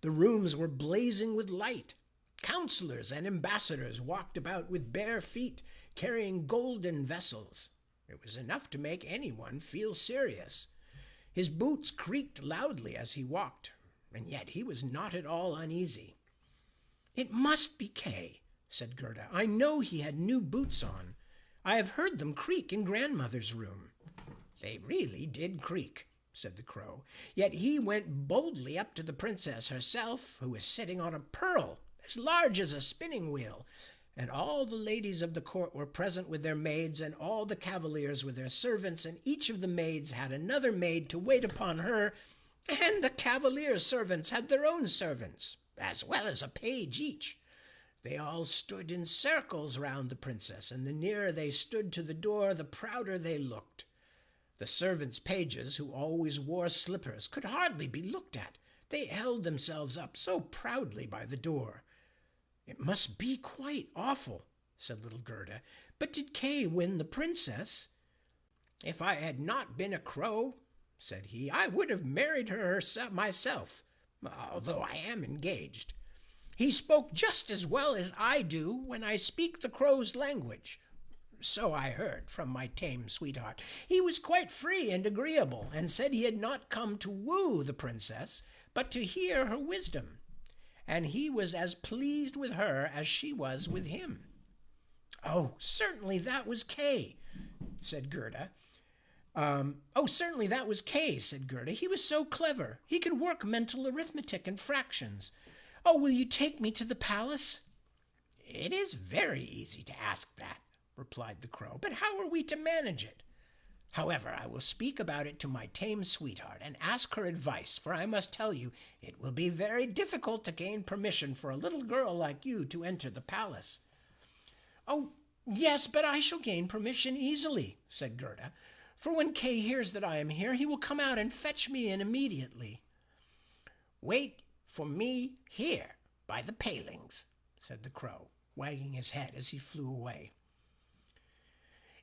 The rooms were blazing with light. Counselors and ambassadors walked about with bare feet, carrying golden vessels. It was enough to make anyone feel serious. His boots creaked loudly as he walked, and yet he was not at all uneasy. 'It must be Kay,' said Gerda. 'I know he had new boots on. I have heard them creak in grandmother's room.' They really did creak, said the Crow. Yet he went boldly up to the princess herself, who was sitting on a pearl as large as a spinning wheel, and all the ladies of the court were present with their maids, and all the cavaliers with their servants, and each of the maids had another maid to wait upon her, and the cavalier servants had their own servants, as well as a page each. They all stood in circles round the princess, and the nearer they stood to the door, the prouder they looked. The servants' pages, who always wore slippers, could hardly be looked at. They held themselves up so proudly by the door. 'It must be quite awful,' said little Gerda. 'But did Kay win the princess?' 'If I had not been a crow,' said he, 'I would have married her myself, although I am engaged. He spoke just as well as I do when I speak the crow's language. So I heard from my tame sweetheart. He was quite free and agreeable, and said he had not come to woo the princess, but to hear her wisdom. And he was as pleased with her as she was with him.' 'Oh, certainly that was Kay,' said Gerda. Oh, certainly that was Kay, said Gerda. He was so clever. He could work mental arithmetic and fractions. Oh, will you take me to the palace? It is very easy to ask that, replied the crow, but how are we to manage it? However, I will speak about it to my tame sweetheart and ask her advice, for I must tell you it will be very difficult to gain permission for a little girl like you to enter the palace. Oh, yes, but I shall gain permission easily, said Gerda, for when Kay hears that I am here, he will come out and fetch me in immediately. Wait for me here by the palings, said the crow, wagging his head as he flew away.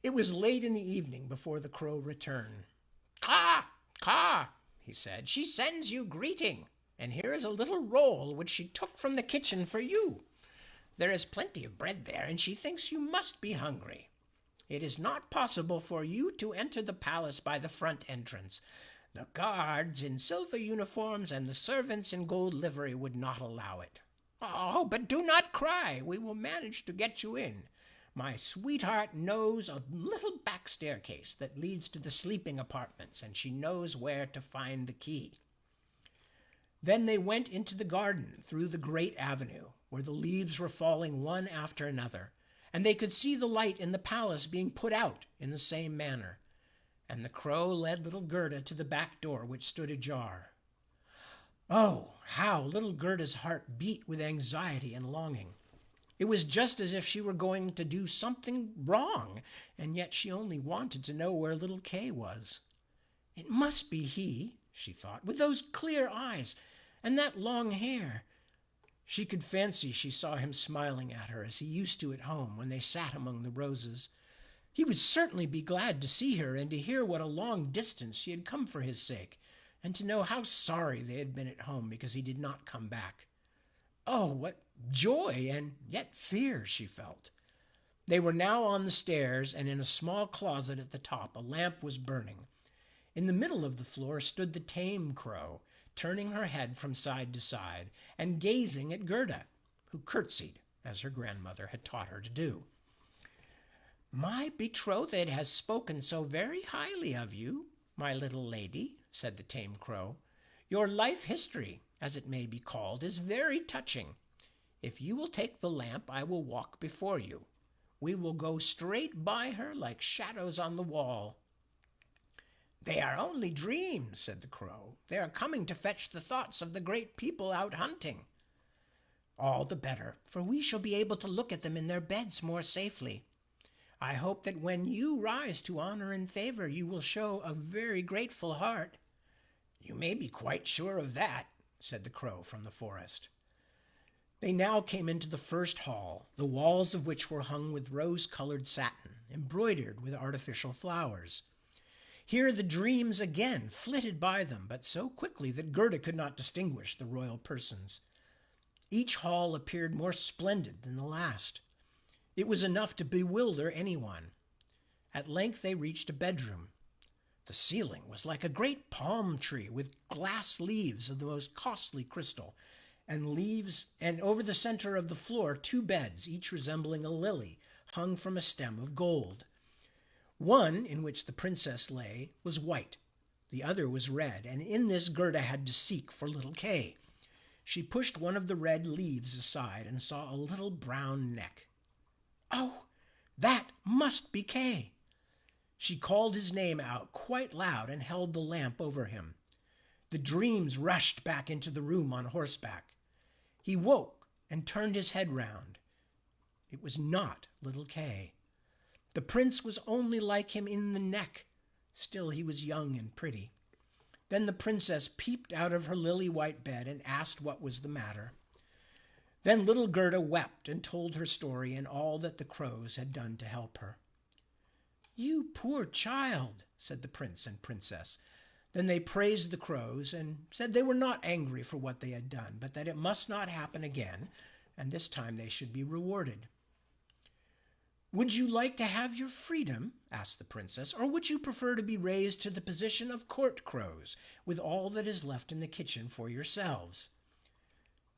It was late in the evening before the crow returned. Caw, caw, he said. She sends you greeting, and here is a little roll which she took from the kitchen for you. There is plenty of bread there, and she thinks you must be hungry. It is not possible for you to enter the palace by the front entrance. The guards in silver uniforms and the servants in gold livery would not allow it. Oh, but do not cry. We will manage to get you in. My sweetheart knows a little back staircase that leads to the sleeping apartments, and she knows where to find the key. Then they went into the garden through the great avenue, where the leaves were falling one after another, and they could see the light in the palace being put out in the same manner. And the crow led little Gerda to the back door, which stood ajar. Oh, how little Gerda's heart beat with anxiety and longing! It was just as if she were going to do something wrong, and yet she only wanted to know where little Kay was. It must be he, she thought, with those clear eyes and that long hair. She could fancy she saw him smiling at her as he used to at home when they sat among the roses. He would certainly be glad to see her and to hear what a long distance she had come for his sake, and to know how sorry they had been at home because he did not come back. Oh, what joy and yet fear she felt! They were now on the stairs, and in a small closet at the top a lamp was burning. In the middle of the floor stood the tame crow, turning her head from side to side and gazing at Gerda, who curtsied, as her grandmother had taught her to do. My betrothed has spoken so very highly of you, my little lady, said the tame crow. Your life history, as it may be called, is very touching. If you will take the lamp, I will walk before you. We will go straight by her like shadows on the wall. They are only dreams, said the crow. They are coming to fetch the thoughts of the great people out hunting. All the better, for we shall be able to look at them in their beds more safely. I hope that when you rise to honor and favor, you will show a very grateful heart. You may be quite sure of that, said the crow from the forest. They now came into the first hall, the walls of which were hung with rose-colored satin, embroidered with artificial flowers. Here the dreams again flitted by them, but so quickly that Gerda could not distinguish the royal persons. Each hall appeared more splendid than the last. It was enough to bewilder anyone. At length they reached a bedroom. The ceiling was like a great palm tree with glass leaves of the most costly crystal, and over the center of the floor 2 beds, each resembling a lily, hung from a stem of gold. One, in which the princess lay, was white. The other was red, and in this Gerda had to seek for little Kay. She pushed one of the red leaves aside and saw a little brown neck. Oh, that must be Kay! She called his name out quite loud and held the lamp over him. The dreams rushed back into the room on horseback. He woke and turned his head round. It was not little Kay. The prince was only like him in the neck. Still he was young and pretty. Then the princess peeped out of her lily-white bed and asked what was the matter. Then little Gerda wept and told her story and all that the crows had done to help her. You poor child, said the prince and princess. Then they praised the crows and said they were not angry for what they had done, but that it must not happen again, and this time they should be rewarded. Would you like to have your freedom, asked the princess, or would you prefer to be raised to the position of court crows, with all that is left in the kitchen for yourselves?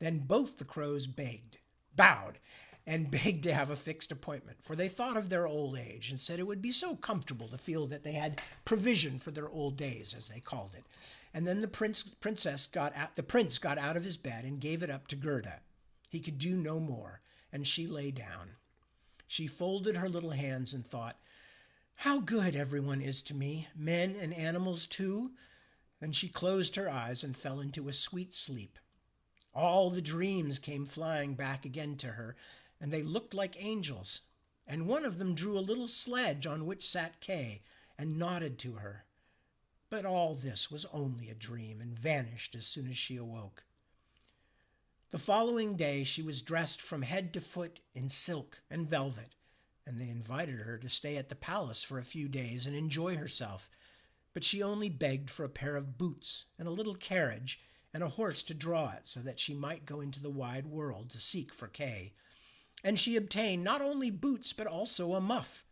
Then both the crows begged, bowed, and begged to have a fixed appointment, for they thought of their old age and said it would be so comfortable to feel that they had provision for their old days, as they called it. And then the prince got out of his bed and gave it up to Gerda. He could do no more, and she lay down. She folded her little hands and thought, "How good everyone is to me, men and animals too." Then she closed her eyes and fell into a sweet sleep. All the dreams came flying back again to her, and they looked like angels. And one of them drew a little sledge on which sat Kay and nodded to her. But all this was only a dream and vanished as soon as she awoke. The following day she was dressed from head to foot in silk and velvet, and they invited her to stay at the palace for a few days and enjoy herself. But she only begged for a pair of boots and a little carriage and a horse to draw it, so that she might go into the wide world to seek for Kay. And she obtained not only boots but also a muff,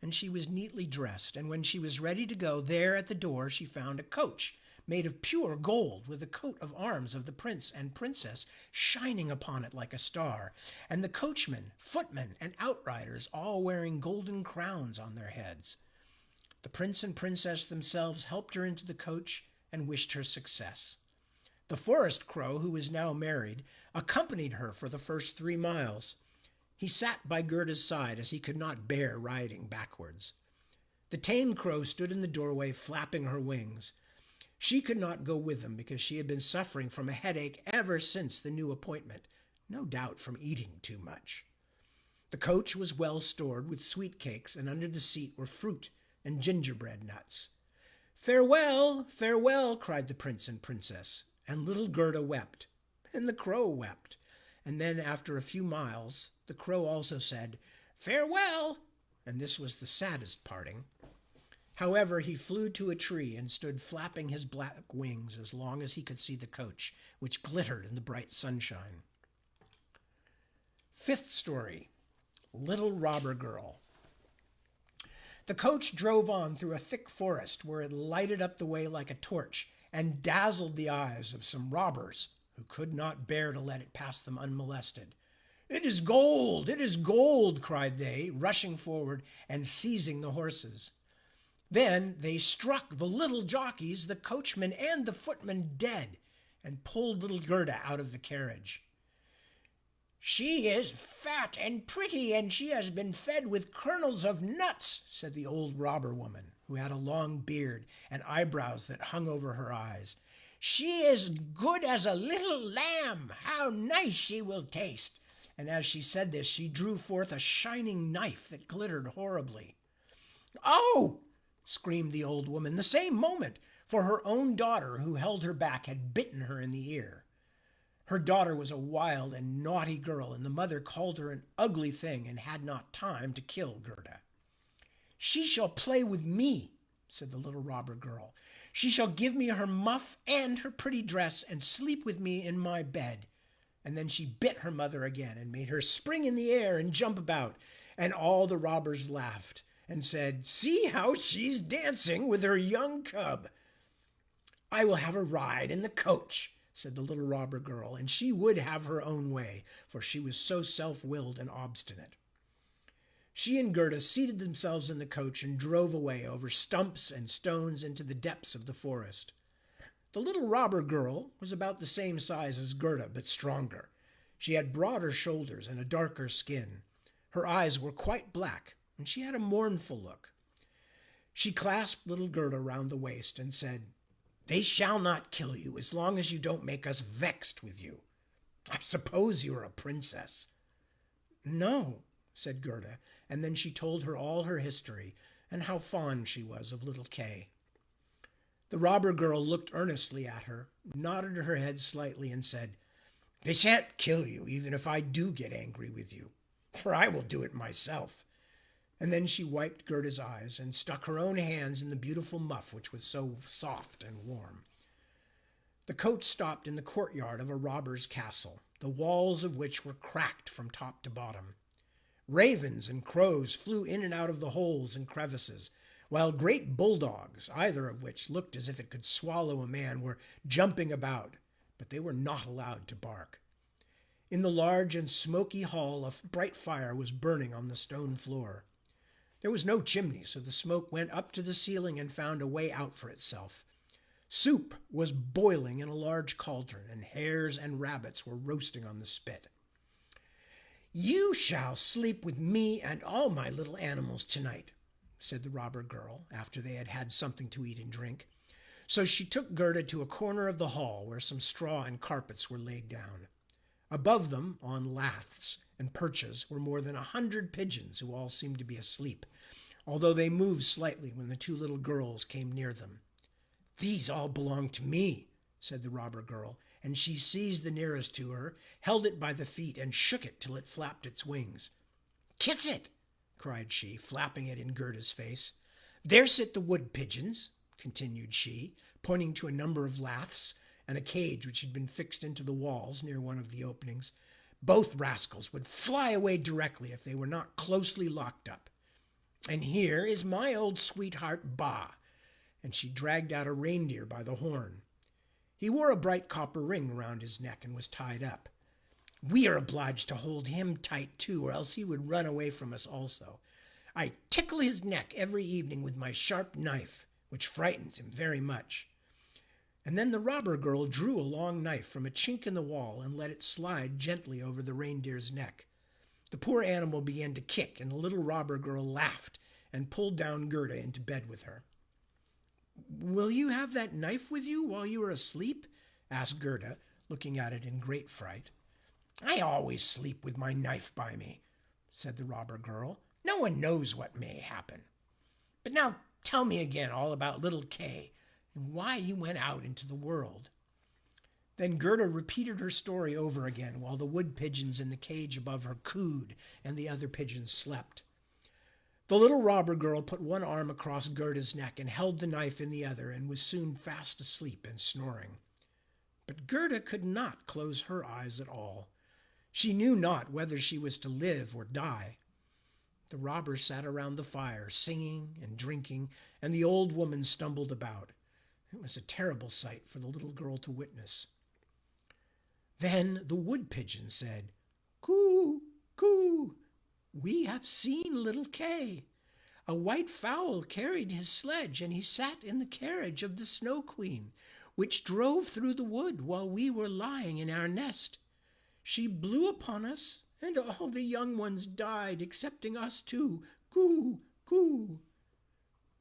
and she was neatly dressed, and when she was ready to go, there at the door she found a coach made of pure gold, with the coat of arms of the prince and princess shining upon it like a star, and the coachman, footmen, and outriders all wearing golden crowns on their heads. The prince and princess themselves helped her into the coach and wished her success. The forest crow, who was now married, accompanied her for the first 3 miles. He sat by Gerda's side, as he could not bear riding backwards. The tame crow stood in the doorway, flapping her wings. She could not go with them because she had been suffering from a headache ever since the new appointment, no doubt from eating too much. The coach was well stored with sweet cakes, and under the seat were fruit and gingerbread nuts. "Farewell, farewell," cried the prince and princess, and little Gerda wept, and the crow wept. And then, after a few miles, the crow also said, "Farewell," and this was the saddest parting. However, he flew to a tree and stood flapping his black wings as long as he could see the coach, which glittered in the bright sunshine. 5th story, Little Robber Girl. The coach drove on through a thick forest, where it lighted up the way like a torch and dazzled the eyes of some robbers who could not bear to let it pass them unmolested. "It is gold! It is gold!" cried they, rushing forward and seizing the horses. Then they struck the little jockeys, the coachman, and the footman dead, and pulled little Gerda out of the carriage. "She is fat and pretty, and she has been fed with kernels of nuts," said the old robber woman, who had a long beard and eyebrows that hung over her eyes. "She is good as a little lamb. How nice she will taste!" And as she said this, she drew forth a shining knife that glittered horribly. "Oh!" screamed the old woman the same moment, for her own daughter, who held her back, had bitten her in the ear. Her daughter was a wild and naughty girl, and the mother called her an ugly thing and had not time to kill Gerda. "She shall play with me," said the little robber girl. "She shall give me her muff and her pretty dress and sleep with me in my bed." And then she bit her mother again and made her spring in the air and jump about, and all the robbers laughed and said, "See how she's dancing with her young cub." "I will have a ride in the coach," said the little robber girl, and she would have her own way, for she was so self-willed and obstinate. She and Gerda seated themselves in the coach and drove away over stumps and stones into the depths of the forest. The little robber girl was about the same size as Gerda, but stronger. She had broader shoulders and a darker skin. Her eyes were quite black, and she had a mournful look. She clasped little Gerda round the waist and said, "They shall not kill you as long as you don't make us vexed with you. I suppose you are a princess." "No," said Gerda, and then she told her all her history and how fond she was of little Kay. The robber girl looked earnestly at her, nodded her head slightly, and said, "They shan't kill you, even if I do get angry with you, for I will do it myself." And then she wiped Gerda's eyes and stuck her own hands in the beautiful muff, which was so soft and warm. The coach stopped in the courtyard of a robber's castle, the walls of which were cracked from top to bottom. Ravens and crows flew in and out of the holes and crevices, while great bulldogs, either of which looked as if it could swallow a man, were jumping about, but they were not allowed to bark. In the large and smoky hall, a bright fire was burning on the stone floor. There was no chimney, so the smoke went up to the ceiling and found a way out for itself. Soup was boiling in a large cauldron, and hares and rabbits were roasting on the spit. "You shall sleep with me and all my little animals tonight," said the robber girl, after they had had something to eat and drink. So she took Gerda to a corner of the hall where some straw and carpets were laid down. Above them, on laths and perches, were more than 100 pigeons who all seemed to be asleep, although they moved slightly when the two little girls came near them. "These all belong to me," said the robber girl, and she seized the nearest to her, held it by the feet, and shook it till it flapped its wings. "Kiss it!" cried she, flapping it in Gerda's face. "There sit the wood pigeons," continued she, pointing to a number of laths and a cage which had been fixed into the walls near one of the openings. "Both rascals would fly away directly if they were not closely locked up. And here is my old sweetheart Ba," and she dragged out a reindeer by the horn. He wore a bright copper ring around his neck and was tied up. "We are obliged to hold him tight too, or else he would run away from us also. I tickle his neck every evening with my sharp knife, which frightens him very much." And then the robber girl drew a long knife from a chink in the wall and let it slide gently over the reindeer's neck. The poor animal began to kick, and the little robber girl laughed and pulled down Gerda into bed with her. "Will you have that knife with you while you are asleep?" asked Gerda, looking at it in great fright. "I always sleep with my knife by me," said the robber girl. "No one knows what may happen. But now tell me again all about little Kay, and why you went out into the world." Then Gerda repeated her story over again while the wood pigeons in the cage above her cooed and the other pigeons slept. The little robber girl put one arm across Gerda's neck and held the knife in the other, and was soon fast asleep and snoring. But Gerda could not close her eyes at all. She knew not whether she was to live or die. The robbers sat around the fire, singing and drinking, and the old woman stumbled about. It was a terrible sight for the little girl to witness. Then the wood pigeon said, "Coo, coo, we have seen little Kay. A white fowl carried his sledge, and he sat in the carriage of the Snow Queen, which drove through the wood while we were lying in our nest. She blew upon us, and all the young ones died, excepting us two. Coo, coo."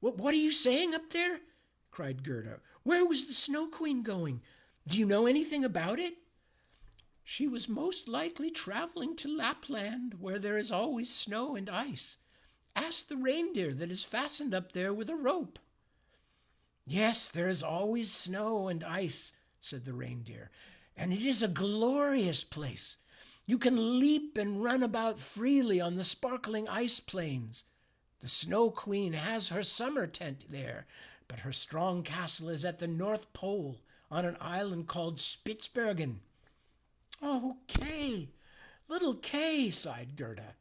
What are you saying up there?" cried Gerda. "Where was the Snow Queen going? Do you know anything about it?" "She was most likely traveling to Lapland, where there is always snow and ice. Ask the reindeer that is fastened up there with a rope." "Yes, there is always snow and ice," said the reindeer, "and it is a glorious place. You can leap and run about freely on the sparkling ice plains. The Snow Queen has her summer tent there, but her strong castle is at the North Pole, on an island called Spitzbergen." "Oh, Kay, little Kay," sighed Gerda.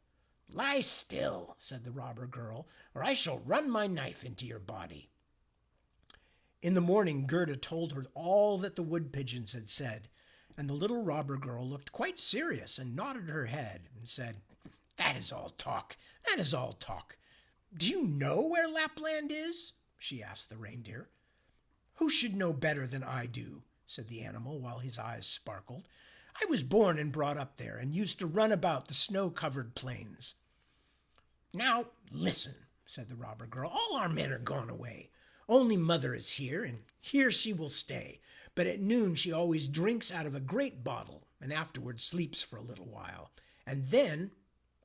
"Lie still," said the robber girl, "or I shall run my knife into your body." In the morning Gerda told her all that the wood pigeons had said, and the little robber girl looked quite serious and nodded her head and said, "That is all talk, that is all talk. Do you know where Lapland is?" she asked the reindeer. "Who should know better than I do?" said the animal, while his eyes sparkled. "I was born and brought up there, and used to run about the snow-covered plains." "Now listen," said the robber girl. "All our men are gone away. Only Mother is here, and here she will stay. But at noon she always drinks out of a great bottle, and afterward sleeps for a little while. And then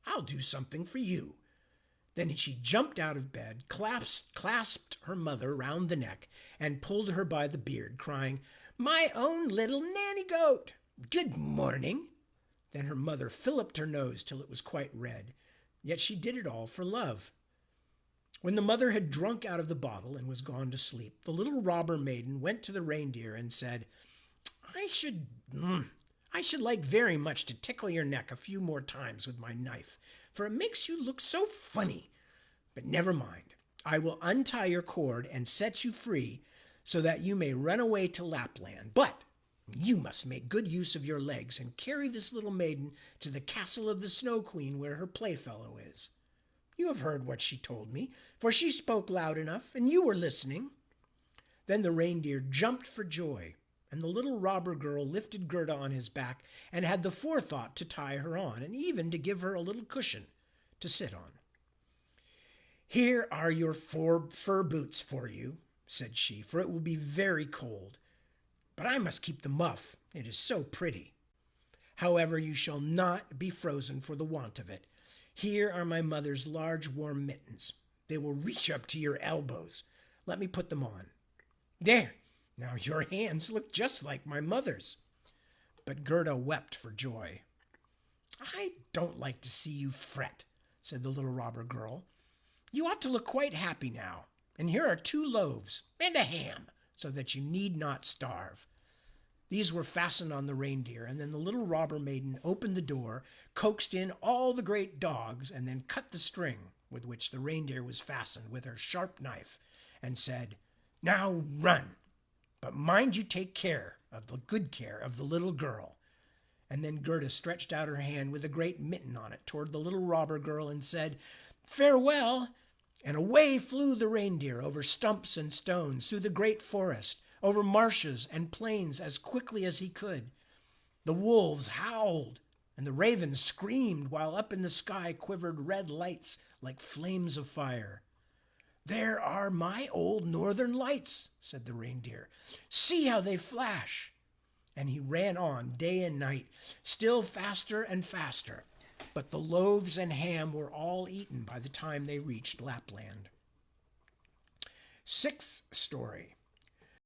I'll do something for you." Then she jumped out of bed, clasped her mother round the neck, and pulled her by the beard, crying, "My own little nanny goat! Good morning." Then her mother filliped her nose till it was quite red, yet she did it all for love. When the mother had drunk out of the bottle and was gone to sleep, the little robber maiden went to the reindeer and said, I should like very much to tickle your neck a few more times with my knife, for it makes you look so funny. But never mind, I will untie your cord and set you free so that you may run away to Lapland. But You must make good use of your legs and carry this little maiden to the castle of the Snow Queen where her playfellow is. You have heard what she told me, for she spoke loud enough, and you were listening." Then the reindeer jumped for joy, and the little robber girl lifted Gerda on his back and had the forethought to tie her on, and even to give her a little cushion to sit on. "Here are your 4 fur boots for you," said she, "for it will be very cold. But I must keep the muff, it is so pretty. However, you shall not be frozen for the want of it. Here are my mother's large warm mittens. They will reach up to your elbows. Let me put them on. There, now your hands look just like my mother's." But Gerda wept for joy. "I don't like to see you fret," said the little robber girl. "You ought to look quite happy now, and here are 2 loaves and a ham, so that you need not starve." These were fastened on the reindeer, and then the little robber maiden opened the door, coaxed in all the great dogs, and then cut the string with which the reindeer was fastened with her sharp knife, and said, "Now run, but mind you take good care of the little girl." And then Gerda stretched out her hand with a great mitten on it toward the little robber girl and said, "Farewell." And away flew the reindeer over stumps and stones, through the great forest, over marshes and plains as quickly as he could. The wolves howled, and the ravens screamed, while up in the sky quivered red lights like flames of fire. "There are my old northern lights," said the reindeer. "See how they flash." And he ran on day and night, still faster and faster. But the loaves and ham were all eaten by the time they reached Lapland. 6th story.